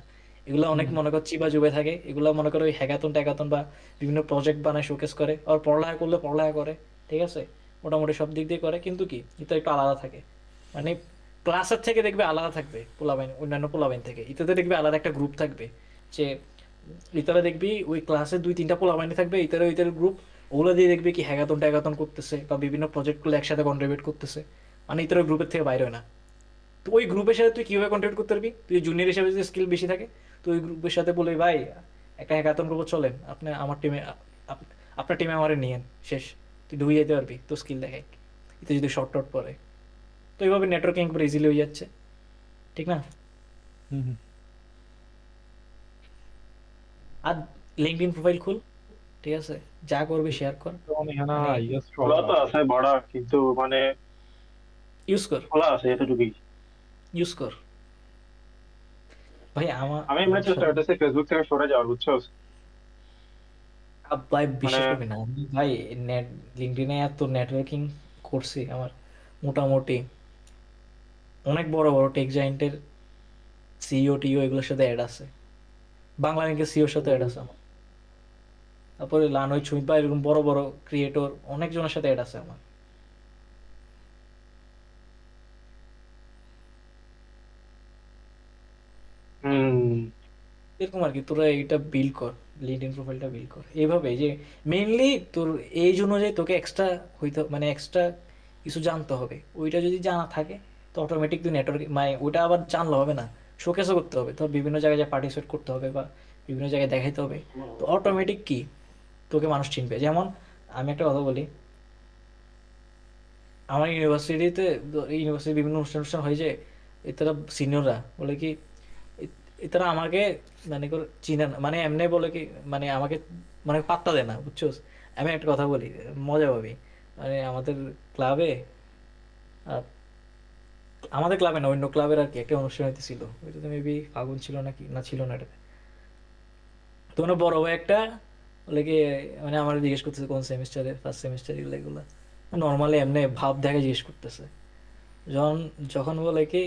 এগুলো অনেক হুম মনে কর চিপা চুপে থাকে, এগুলো মনে করো ওই হ্যাকাথন ট্যাকাথন বা বিভিন্ন প্রজেক্ট বানায় শোকেস করে, আর পড়ালেখা করলে পড়ালেখা করে, ঠিক আছে, মোটামুটি সব দিক দিয়ে করে, কিন্তু কি এটা একটু আলাদা থাকে, মানে ক্লাসের থেকে দেখবে আলাদা থাকবে পোলাবাইন অন্যান্য পোলাবাইন থেকে, ইতাতে দেখবে আলাদা একটা গ্রুপ থাকবে, যে ইতারা দেখবি ওই ক্লাসে 2-3টা পোলাবাইনি থাকবে, ইতারা ইতার গ্রুপ, ওগুলো দিয়ে দেখবি কি হ্যাকাথন ট্যাকাথন করতেছে বা বিভিন্ন প্রজেক্টগুলো একসাথে কন্ট্রিবিউট করতেছে, মানে ইতারা গ্রুপের থেকে বাইরে হয় না। তো ওই গ্রুপের সাথে তুই কিভাবে কন্ট্রিবিউট করতে পারবি, তুই জুনিয়র হিসেবে যদি স্কিল বেশি থাকে, তো ওই গ্রুপের সাথে বলে ভাই একটা হ্যাকাথন করবো চলেন, আপনি আমার টিমে, আপনার টিমে আমারে নিয়েন, শেষ, তুই ঢুকে যেতে পারবি তো স্কিল দেখাই, এতে যদি শর্ট টট পরে, তো এইভাবে নেটওয়ার্কিং একবার ইজিলি হয়ে যাচ্ছে, ঠিক না? হুম হুম। আর লিঙ্কডইন প্রোফাইল খুল, ঠিক আছে, যা করবি শেয়ার কর, যেমন এখানে মানে ইয়েস খোলা করা তো আছে। আছে বড়া, কিন্তু মানে ইউজ কর, খোলা আছে এতটুকুই। ইউজ কর ভাই। আমার আমি এমনি চেষ্টা শোন, করতেছি ফেসবুক থেকে সরে যাওয়ার, বুঝছো? ভাই মানে বিশ্বাস করবি না, আমি ভাই নেট লিঙ্কডইনে এত নেটওয়ার্কিং করছি আমার, মোটামুটি অনেক বড় বড় টেক জায়ান্টের সিইও টিও এগুলোর সাথে অ্যাড আছে, বাংলা লিঙ্কের সিইওর সাথে অ্যাড আছে আমার, তারপরে লানয় ছুঁই বা এরকম বড় বড় ক্রিয়েটর অনেকজনের সাথে অ্যাড আছে আমার। হুম এরকম আর কি, তোরা এটা বিল্ড কর, লিঙ্কডইন প্রোফাইলটা বিল্ড কর এইভাবে যে মেইনলি তোর এজ অনুযায়ী তোকে এক্সট্রা হইতে, মানে এক্সট্রা কিছু জানতে হবে, ওইটা যদি জানা থাকে তো অটোমেটিক তুই নেটওয়ার্ক, মানে ওইটা আবার জানলে হবে না, শোকেসও করতে হবে, তোর বিভিন্ন জায়গায় যা পার্টিসিপেট করতে হবে বা বিভিন্ন জায়গায় দেখাইতে হবে, তো অটোমেটিক কি তোকে মানুষ চিনবে। যেমন আমি একটা কথা বলি, আমার ইউনিভার্সিটিতে, ইউনিভার্সিটি বিভিন্ন অনুষ্ঠান অনুষ্ঠান হয় যে, এতারা সিনিয়ররা বলে কি, এতারা আমাকে মানে করে চিনে না, মানে এমনি বলে কি, মানে আমাকে মানে পাত্তা দেয় না, বুঝছো? আমি একটা কথা বলি, মজা পাবি, মানে আমাদের ক্লাবে, আমাদের ক্লাবে না অন্য ক্লাবের আর কি একটা অনুষ্ঠান হইতেছিল, ওইটাতে মেবি ফাগুন ছিল নাকি না ছিল না এটাতে, তো মানে বড় ভাই একটা বলে কি, মানে আমার জিজ্ঞেস করতেছে কোন সেমিস্টারে, ফার্স্ট সেমিস্টার, এগুলো নর্মালি এমনি ভাব দেখে জিজ্ঞেস করতেছে, যখন যখন বলে কি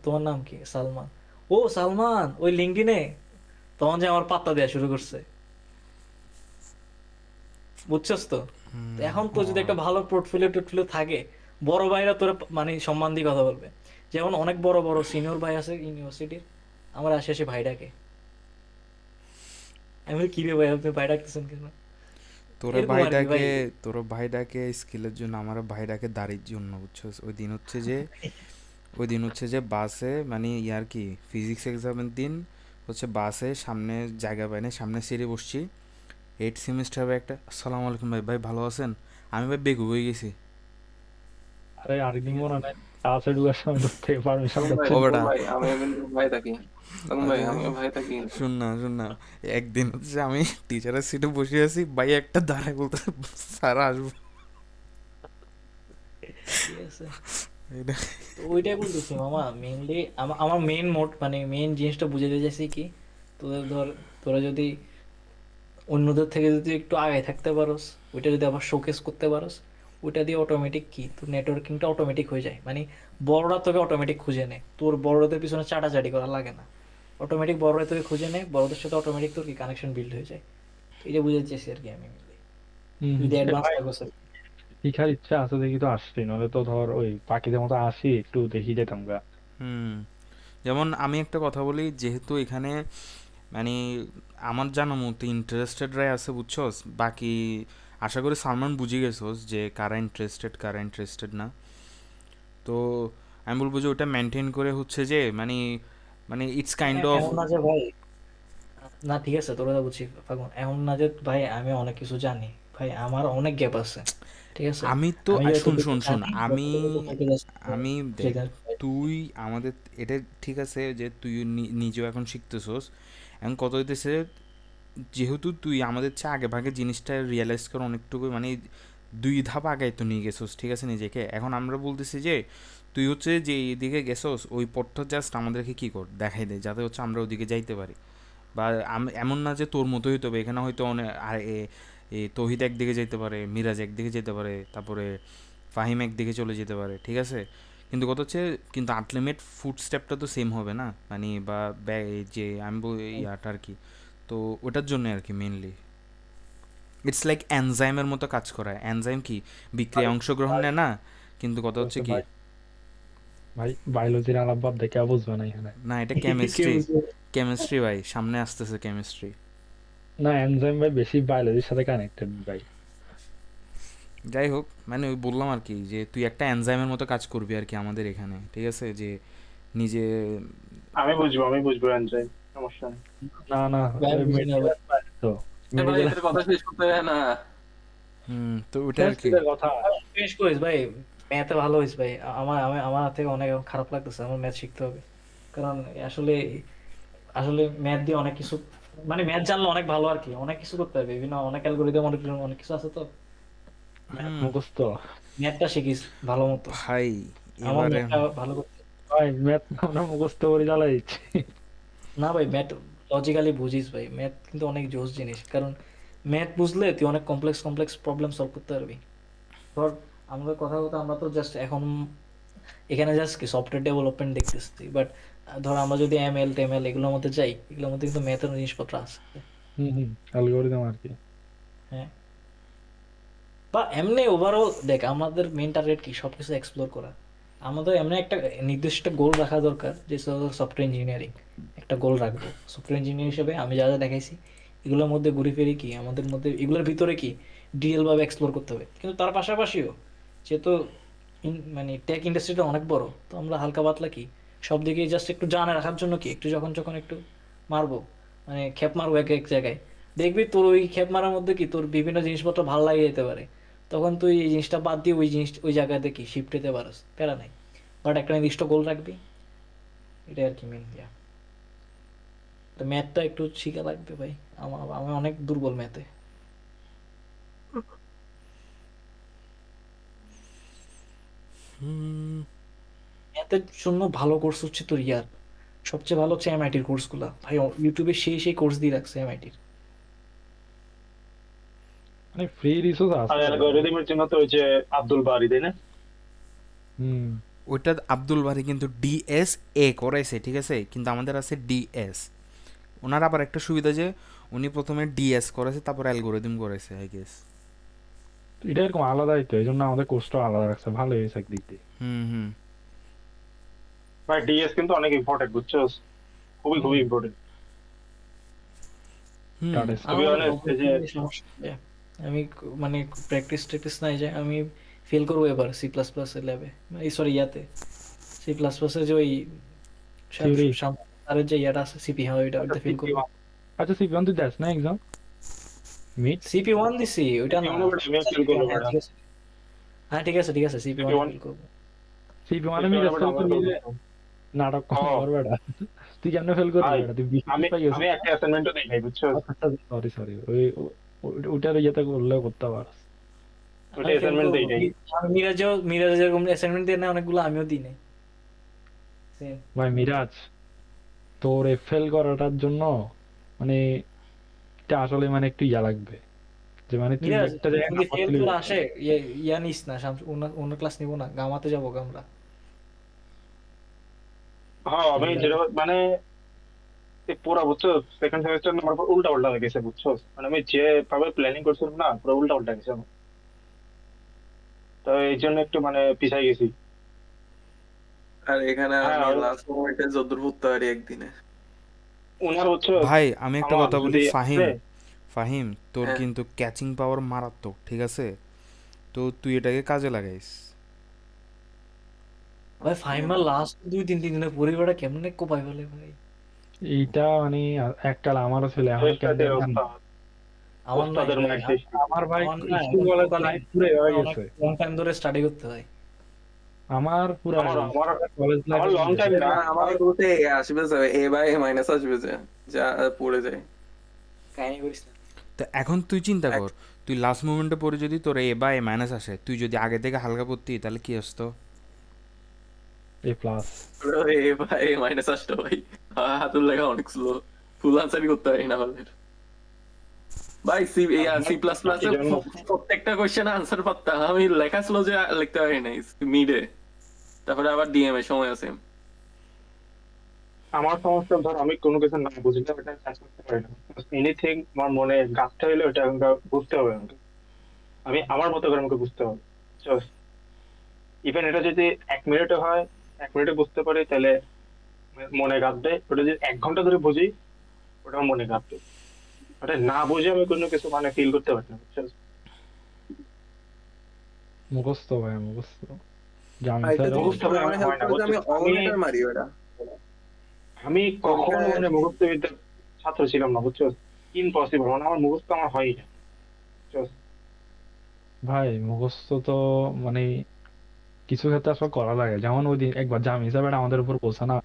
তোমার নাম কি, সালমান, ও সালমান ওই লিঙ্কডইনে, তখন যে আমার পাত্তা দেওয়া শুরু করছে, বুঝছস তো? তো এখন তো যদি একটা ভালো পোর্টফোলিও টোর্টফোলিও থাকে, বড় ভাইরা তোরা মানে সম্মান দিয়ে কথা বলবে, যেমন অনেক বড় বড় সিনিয়র ভাই আছে ইউনিভার্সিটির, আমার আসে এসে ভাই ডাকে, আমি বলি, কি রে ভাই আপনি ভাই ডাকতেছেন কেন, তোরা এরকম আর কি ভাই। ভাইটাকে তোরা ভাইটাকে স্কিলের জন্য, আমার ভাইটাকে দাড়ির জন্য, বুঝছো? ওই দিন হচ্ছে যে বাসে, মানে ইয়ার কি ফিজিক্স এক্সামের দিন হচ্ছে, বাসে সামনে জায়গা পাই না, সামনে সিটে বসছি, 8 সেমিস্টার ভাই একটা, আসসালামু আলাইকুম ভাই, ভাই ভালো আছেন? আমি ভাই বেঘু হয়ে গেছি। আরে আরেকদিন মনে নাই ক্লাসে ঢুকার সময় তোর থেকে পারমিশন তখন ভাই, ও চাচ্ছিল। বেটা, ভাই আমিও কিন্তু ভাই থাকি, তখন ভাই আরে আমিও ভাই থাকি কিন্তু। শুন না, একদিন হচ্ছে আমি টিচারের সিটে বসে আছি, ভাই একটা দাঁড়ায় বলতে, স্যার আসবো। ঠিক আছে, এটা তো ওইটাই বলতেছি মামা, মেইনলি আমার মেইন মোট মানে মেইন জিনিসটা বুঝাতে চাইছি কি, তোদের ধর, তোরা যদি অন্যদের থেকে যদি একটু আগে থাকতে পারোস, ওইটা যদি আবার শোকেস করতে পারোস, ওইটা দিয়ে অটোমেটিক কি তোর নেটওয়ার্কিংটা অটোমেটিক হয়ে যায়, মানে বড়রা তোকে অটোমেটিক খুঁজে নেয়, তোর বড়দের পিছনে চাটাচাটি করা লাগে না, অটোমেটিক বড়রা তোকে খুঁজে নেয়, বড়দের সাথে অটোমেটিক তোর কি কানেকশন বিল্ড হয়ে যায়, এটা বুঝাতে চাইছি আর কি আমি mainly। যদি এ অ্যাডভান্স ভাই থাকো স্যার। শিখার ইচ্ছা আছে দেখি তো আসছি, নলে তো ধর ওই পাখিদের মতো আসি একটু দেখি যেতাম গা। হুম, যেমন আমি একটা কথা বলি, যেহেতু এখানে মানে আমার জানা মতো ইন্টারেস্টেডরাই আছে, বুঝছস? বাকি আশা করি সালমান বুঝে গেছোস যে কারা ইন্টারেস্টেড না। তো আমি বলবো যে ওটা মেনটেন করে হচ্ছে যে মানে, মানে ইটস কাইন্ড অফ, এমন না যে ভাই, না ঠিক আছে তোর কথা বুঝছি ফাগুন, এমন না যে ভাই আমি অনেক কিছু জানি, ভাই আমার অনেক গ্যাপ আছে, ঠিক আছে, আমি তো আমি যতটুকু শোন জানি আমি যতটুকু থেকে just আমি দেখ, সেখানে। তুই আমাদের, এটা ঠিক আছে যে তুই নিজেও এখন শিখতেছোস, এখন কত হইতেছে, যেহেতু তুই আমাদের চেয়ে আগে ভাগে জিনিসটা রিয়েলাইজ কর অনেকটুকু, মানে 2 ধাপ আগে তো নিয়ে গেছোস, ঠিক আছে, নিজেকে। এখন আমরা বলতেছি যে তুই হচ্ছে যে এদিকে গেছোস, ওই পথটা জাস্ট আমাদেরকে কী কর দেখাই দে, যাতে হচ্ছে আমরা ওদিকে যাইতে পারি। বা এমন না যে তোর মতো হইতে হবে, এখানে হয়তো অনেক আর এই তৌহিদ একদিকে যেতে পারে, মিরাজ একদিকে যেতে পারে, তারপরে ফাহিম একদিকে চলে যেতে পারে, ঠিক আছে? কিন্তু কথা হচ্ছে, কিন্তু আলটিমেট ফুড স্টেপটা তো সেম হবে না, মানে বা এই যে আমি ইয়াটা আর কি। তো ওটার জন্য আর কি মেনলি ইটস লাইক এনজাইমের মতো কাজ করা। এনজাইম কি বিক্রিয়ায় অংশগ্রহণ নেয় না, কিন্তু কথা হচ্ছে কি, ভাই ভাই বায়োলজির আলাপ বাদ দেখে বুঝবে না এখানে। না এটা কেউ কেমিস্ট্রি, বুঝবে কেমিস্ট্রি ভাই, সামনে আসতেছে কেমিস্ট্রি। না, এনজাইম ভাই বেশি বায়োলজির সাথে কানেক্টেড ভাই। যাই হোক, মানে ওই বললাম আর কি যে তুই একটা এনজাইমের মতো কাজ করবি আর কি আমাদের এখানে, ঠিক আছে? যে নিজে আমি বুঝবো এনজাইম, সমস্যা নেই। না না, ভাই, বুঝি না ভাই। তো ভাই মেডিকেল এদের কথা শেষ করতে হয় না। তো ওটা আর কি। কথা। ফিনিশ করিস ভাই, ম্যাথে ভালো হইস ভাই। আমার হাত থেকে অনেক এখন খারাপ লাগতেছে, আমার ম্যাথ শিখতে হবে। কারণ আসলে আসলে ম্যাথ দিয়ে অনেক কিছু, মানে ম্যাথ জানলে অনেক ভালো আর কি, অনেক কিছু করতে হবে, বিভিন্ন অনেক অ্যালগোরিদম, অনেক অনেক কিছু আছে। তো মুখস্থ ম্যাথটা শিখিস ভালো মতো, ভাই আমার এবারে ম্যাথটা ভালো করতে। ভাই, ম্যাথ আমরা মুখস্থ করে জ্বালাই দিচ্ছি। না ভাই, ম্যাথ লজিক্যালি বুঝিস ভাই, ম্যাথ কিন্তু অনেক জোস জিনিস। কারণ ম্যাথ বুঝলে তুই অনেক কমপ্লেক্স কমপ্লেক্স প্রবলেম সলভ করতে পারবি। ধর আমাদের কথা বলতে আমরা তো জাস্ট এখন এখানে জাস্ট কি সফটওয়্যার ডেভেলপমেন্ট দেখতেছি, বাট ধর আমরা যদি এমএল টেমএল এগুলোর মধ্যে যাই, এগুলোর মধ্যে কিন্তু ম্যাথের জিনিসপত্র আছে। অ্যালগোরিদম আর কি। হ্যাঁ, বা এমনি ওভারঅল দেখ, আমাদের মেন টার্গেট কি সবকিছু এক্সপ্লোর করা। আমাদের এমনি একটা নির্দিষ্ট গোল রাখা দরকার, যে সফটওয়্যার ইঞ্জিনিয়ারিং একটা গোল রাখবো। সফটওয়্যার ইঞ্জিনিয়ার হিসেবে আমি যা যা দেখাইছি এগুলোর মধ্যে ঘুরে ফিরে কি আমাদের মধ্যে এগুলোর ভিতরে কি ডিটেল ভাবে এক্সপ্লোর করতে হবে। কিন্তু তার পাশাপাশিও যেহেতু মানে টেক ইন্ডাস্ট্রিটা অনেক বড়, তো আমরা হালকা পাতলা কি সব দিকে জাস্ট একটু জানে রাখার জন্য কি একটু যখন যখন একটু মারবো, মানে খেপ মারবো এক এক জায়গায়। দেখবি তোর ওই খেপ মারার মধ্যে কি তোর বিভিন্ন জিনিসপত্র ভালো লাগে যেতে পারে, তখন তুই এই জিনিসটা বাদ দিয়ে ওই জিনিস ওই জায়গাতে কি শিফট হতে পারস, প্যারা নাই। বাট একটা নির্দিষ্ট গোল রাখবি, এটাই আর কি মেন ইয়া। তো ম্যাথটা একটু শিখা লাগবে ভাই, আমি অনেক দুর্বল ম্যাথে। ম্যাথের জন্য ভালো কোর্স হচ্ছে তোর ইয়ার, সবচেয়ে ভালো হচ্ছে এমআইটির কোর্সগুলো ভাই। ইউটিউবে সেই সেই কোর্স দিয়ে রাখছে এমআইটির। মানে ফ্রি রিসোর্স আর আছে। অ্যালগরিদমের জন্য তো ওই যে আব্দুল বারি, তাই না? হুম। ওইটা আব্দুল বারি কিন্তু ডিএসএ করাইছে, ঠিক আছে? কিন্তু আমাদের আছে ডিএস। ওনার আবার একটা সুবিধা যে উনি প্রথমে ডিএস করেছে, তারপর অ্যালগোরিদম করেছে, আই গেস। এটা এরকম আলাদাই তো, এই জন্য আমাদের কোর্সটা আলাদা রাখছে, ভালো হয়েছে একদিক দিয়ে। হুম। ভাই ডিএস কিন্তু অনেক ইম্পর্টেন্ট, বুঝছো? খুবই খুবই important. Hmm. To be honest, এই যে সমস্যা নেই। আমি মানে প্র্যাকটিস ট্যাকটিস নাই যে আমি ফেল করবো এবার সি প্লাস প্লাস ল্যাবে, এই সরি ইয়াতে সি প্লাস প্লাসে যে ওই Theory? সামনের যে ইয়াটা আছে সিপি, হ্যাঁ ওইটা ফেল করবো। আচ্ছা, সিপিওন তুই দেখ না এক্সাম মিট। সিপি ওয়ান দিছি ওইটা না। আমি ফেল করবো হ্যাঁ ম্যাডাম। হ্যাঁ, ঠিক আছে ঠিক আছে, সিপি ওয়ান ফেল করবো। সিপি মানে মিট ফেল করবি যে নাটক কর বেটা। তুই কেমনে ফেল করবি ভাই, বেটা? তুই 20 আমি পাই গেছিস। আমি একটা অ্যাসাইনমেন্টও দেই নাই, বুঝছো? আচ্ছা, সরি সরি, ওইটার ইয়েতে করলেও করতে পারস। ওটা আমি ফেল অ্যাসাইনমেন্ট করবো। দেই নাই। আমি মিরাজের যেরকম অ্যাসাইনমেন্ট দিয়ে না অনেকগুলো, আমিও দিই নাই। Same. ভাই মিরাজ, তোর ফেল করাটার জন্য মানে এটা আসলে মানে একটু ইয়া লাগবে, যে মানে তুই মিরাজ একটা জায়গায় যদি ফেল নাম্বার তোর আসে, ইয়া নিস না, অন্য ক্লাস নিবো না, গামাতে যাবো গা আমরা। হ্যাঁ, আমি যেটা মানে এই পুরা, বুঝছো, সেকেন্ড সেমিস্টার আমার উপর উল্টা পাল্টা হয়ে গেছে, বুঝছো? মানে আমি যেভাবে প্ল্যানিং করছিলাম না, পুরো উল্টা পাল্টা গেছে আমার। তো এই জন্য একটু মানে পিছাই গেছি। আর এখানে হ্যাঁ, আমি আর লাস্ট মোমেন্টে যদ্দূর পড়তে পারি একদিনে। ওনার হচ্ছে ভাই আমি একটা আমার কথা বলি, যদি ফাহিম ফাহিম তোর হ্যাঁ। কিন্তু ক্যাচিং পাওয়ার মারাত্মক, ঠিক আছে? তো তুই এটাকে কাজে লাগাইস। ভাই ফাইনাল লাস্ট 2-3 দিনের পরিবারটা কেমনে কোপাই ফেলে ভাই। এইটা মানে একটা আমারও ছিল এখন কেমনে জানি। আমার নাই ওস্তাদের ভাই, মায়ের শেষ। আমার ভাই আমার না, স্কুল এখন কলেজ সকালে লাইফ পুরো হয়ে অনেক গেছে। লং টাইম ধরে স্টাডি করতে হয়। আমার পুরো আমার কলেজ লাইফ আমার লং টাইম না, আমার বলতে আসবে যে এ বাই এ মাইনাস আসবে, যে যা পড়ে যায়। কাহিনী করিস না। তো এখন তুই চিন্তা কর, তুই লাস্ট মোমেন্টে পরে যদি তোর এ বা এ মাইনাস আসে, তুই যদি আগে থেকে হালকা পড়তি তাহলে কি আসতো? A plus. A by A minus আসতো ভাই, হাতুর লেখা অনেক স্লো, ফুল আনসারই করতে পারি না আমাদের। ভাই সি সি প্লাস প্লাস কি এর জানো? প্রত্যেকটা কোশ্চেন আনসার পারতাম, আমি লেখা ছিল যে লিখতে পারি নাই মিডে, তারপরে আবার ডিএম এর সময় আছে। আমার সমস্যা ধর আমি কোনো কিছু না বুঝলে ওটা কাজ করতে পারি না। এনিথিং আমার মনে গাছটা হইলে ওটা আমাকে বুঝতে হবে আমাকে। আমি আমার মতো করে আমাকে বুঝতে হবে। ইভেন এটা যদি 1 মিনিটে হয়, 1 মিনিটে বুঝতে পারি তাহলে মনে গাঁথবে। ওটা যদি 1 ঘন্টা ধরে বুঝি ওটা আমার মনে গাঁথবে। ওটা না বুঝে আমি কোনো কিছু মানে ফিল করতে পারি না, বুঝছো? মুখস্থ ভাই মুখস্থ। জামি আর এটা স্যারও জিনিস মুখস্থ ভাই আমার আমার হেল্প হয় না, করে যে বুঝছো? আমি অল আমি লেটার মারি ওটা আমি কখনো পরীক্ষায়। মানে মুখস্থ বিদ্যার ছাত্র ছিলাম না, বুঝছো? ইম্পসিবল, মানে আমার মুখস্থ আমার হয়ই না, বুঝছো? ভাই মুখস্থ তো মানে কিছু ক্ষেত্রে আসলে করা লাগে। যেমন ওই দিন একবার জামি স্যার আমাদের উপর বলছে না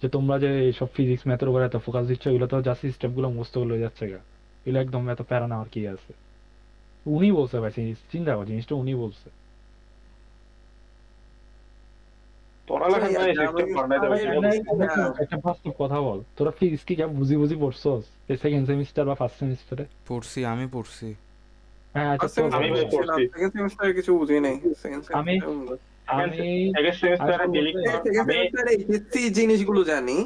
যে তোমরা যে এইসব ফিজিক্স ম্যাথের উপর এত ফোকাস দিচ্ছ, এগুলো তো জাস্ট স্টেপ গুলো মুখস্থ হয়ে যাচ্ছে গা, এগুলো একদম এত প্যারা নেওয়ার কি আছে। উনি বলছে ভাই, চিন্তা কর জিনিসটা উনি বলছে। পড়ালেখার ভাই সিস্টেম পাল্টাইতে হবে, সেটা বুঝতে হবে। একটা বাস্তব কথা বল, তোরা ফিজিক্স কি যা বুঝি বুঝি পড়ছস এই সেকেন্ড সেমিস্টার বা ফার্স্ট সেমিস্টারে? পড়ছি, আমি পড়ছি। হ্যাঁ আচ্ছা ফার্স্ট তো আমি সেমিস্টারে ভাই পড়ছিলাম, পড়ছি সেকেন্ড সেমিস্টারে কিছু বুঝি নাই। সেকেন্ড আমি আমি সেকেন্ড আমি সেমিস্টারে তোর মধ্যে ইলেকট্রন সেকেন্ড আমি সেমিস্টারে এইচএসসি জিনিসগুলো জানি।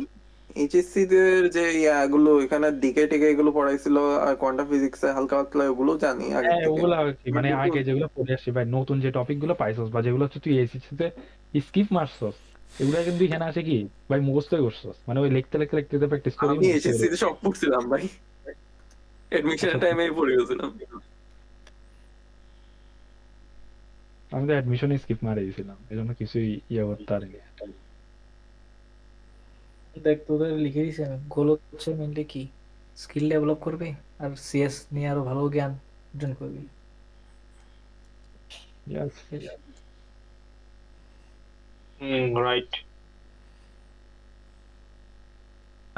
এইচএসসি দের যে ইয়াগুলো এখানে ডিকে টিকে এগুলো পড়াইছিল, আর কোয়ান্টাম ফিজিক্স হালকা পাতলা ওগুলো জানি আগের হ্যাঁ থেকে। ওগুলা আর কি, মানে কিন্তু আগে যেগুলো পড়ে আসছি ভাই, নতুন যে টপিক গুলো পাইছস বা যেগুলো হচ্ছে তুই এসএসসি তে স্কিপ মারছস, এগুলা কিন্তু এখানে আসে কি ভাই মুখস্থই করছস, মানে ওই লিখতে লিখতে লিখতে প্র্যাকটিস করি আমি মুখস্থ করে এইচএসসি তে গেছিস। সব পড়ছিলাম ভাই, আচ্ছা এডমিশনের টাইমে পড়ে গেছিলাম। আমি তো অ্যাডমিশন স্কিপ মারে দিয়েছিলাম, এই জন্য কিছুই ইয়ে করতে পারিনি। দেখ তোদের লিখে দিছি আমি, গোল হচ্ছে মেনলি কি স্কিল ডেভেলপ করবি আর সিএস নিয়ে আরো ভালো জ্ঞান অর্জন করবি। Yes. শেষ। রাইট।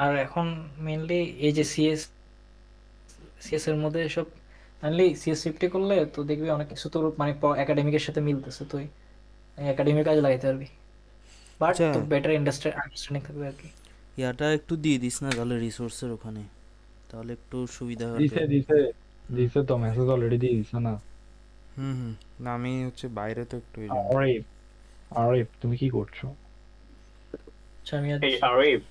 আর এখন মেনলি এই যে সিএস সিএস এর মধ্যে সব মেনলি সিএস 50 করলে তো দেখবি অনেক কিছু তোর মানে একাডেমিকের সাথে মিলতেছে, তুই একাডেমিক কাজে লাগাইতে পারবি, বাট আচ্ছা, তোর বেটার আন্ডারস্ট্যান্ডিং থাকবে আর কি। ইয়াটা একটু দিয়ে দিস না তাহলে রিসোর্সের ওখানে, তাহলে একটু সুবিধা হবে। দিছে দিছে হুম দিছে তো, মেসেজ অলরেডি দিয়ে দিছে না। হুম হুম। না আমি হচ্ছে বাইরে তো একটু এই জন্য। আরিফ, আরিফ তুমি কি করছো? আচ্ছা আমি আজ এই আরিফ,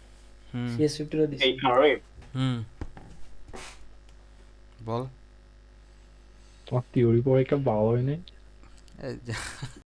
হুম সিএস 50 দিছি। এই আরিফ, হুম বল। তোমার থিওরি পরীক্ষা ভালো হয় নাই? এই যা-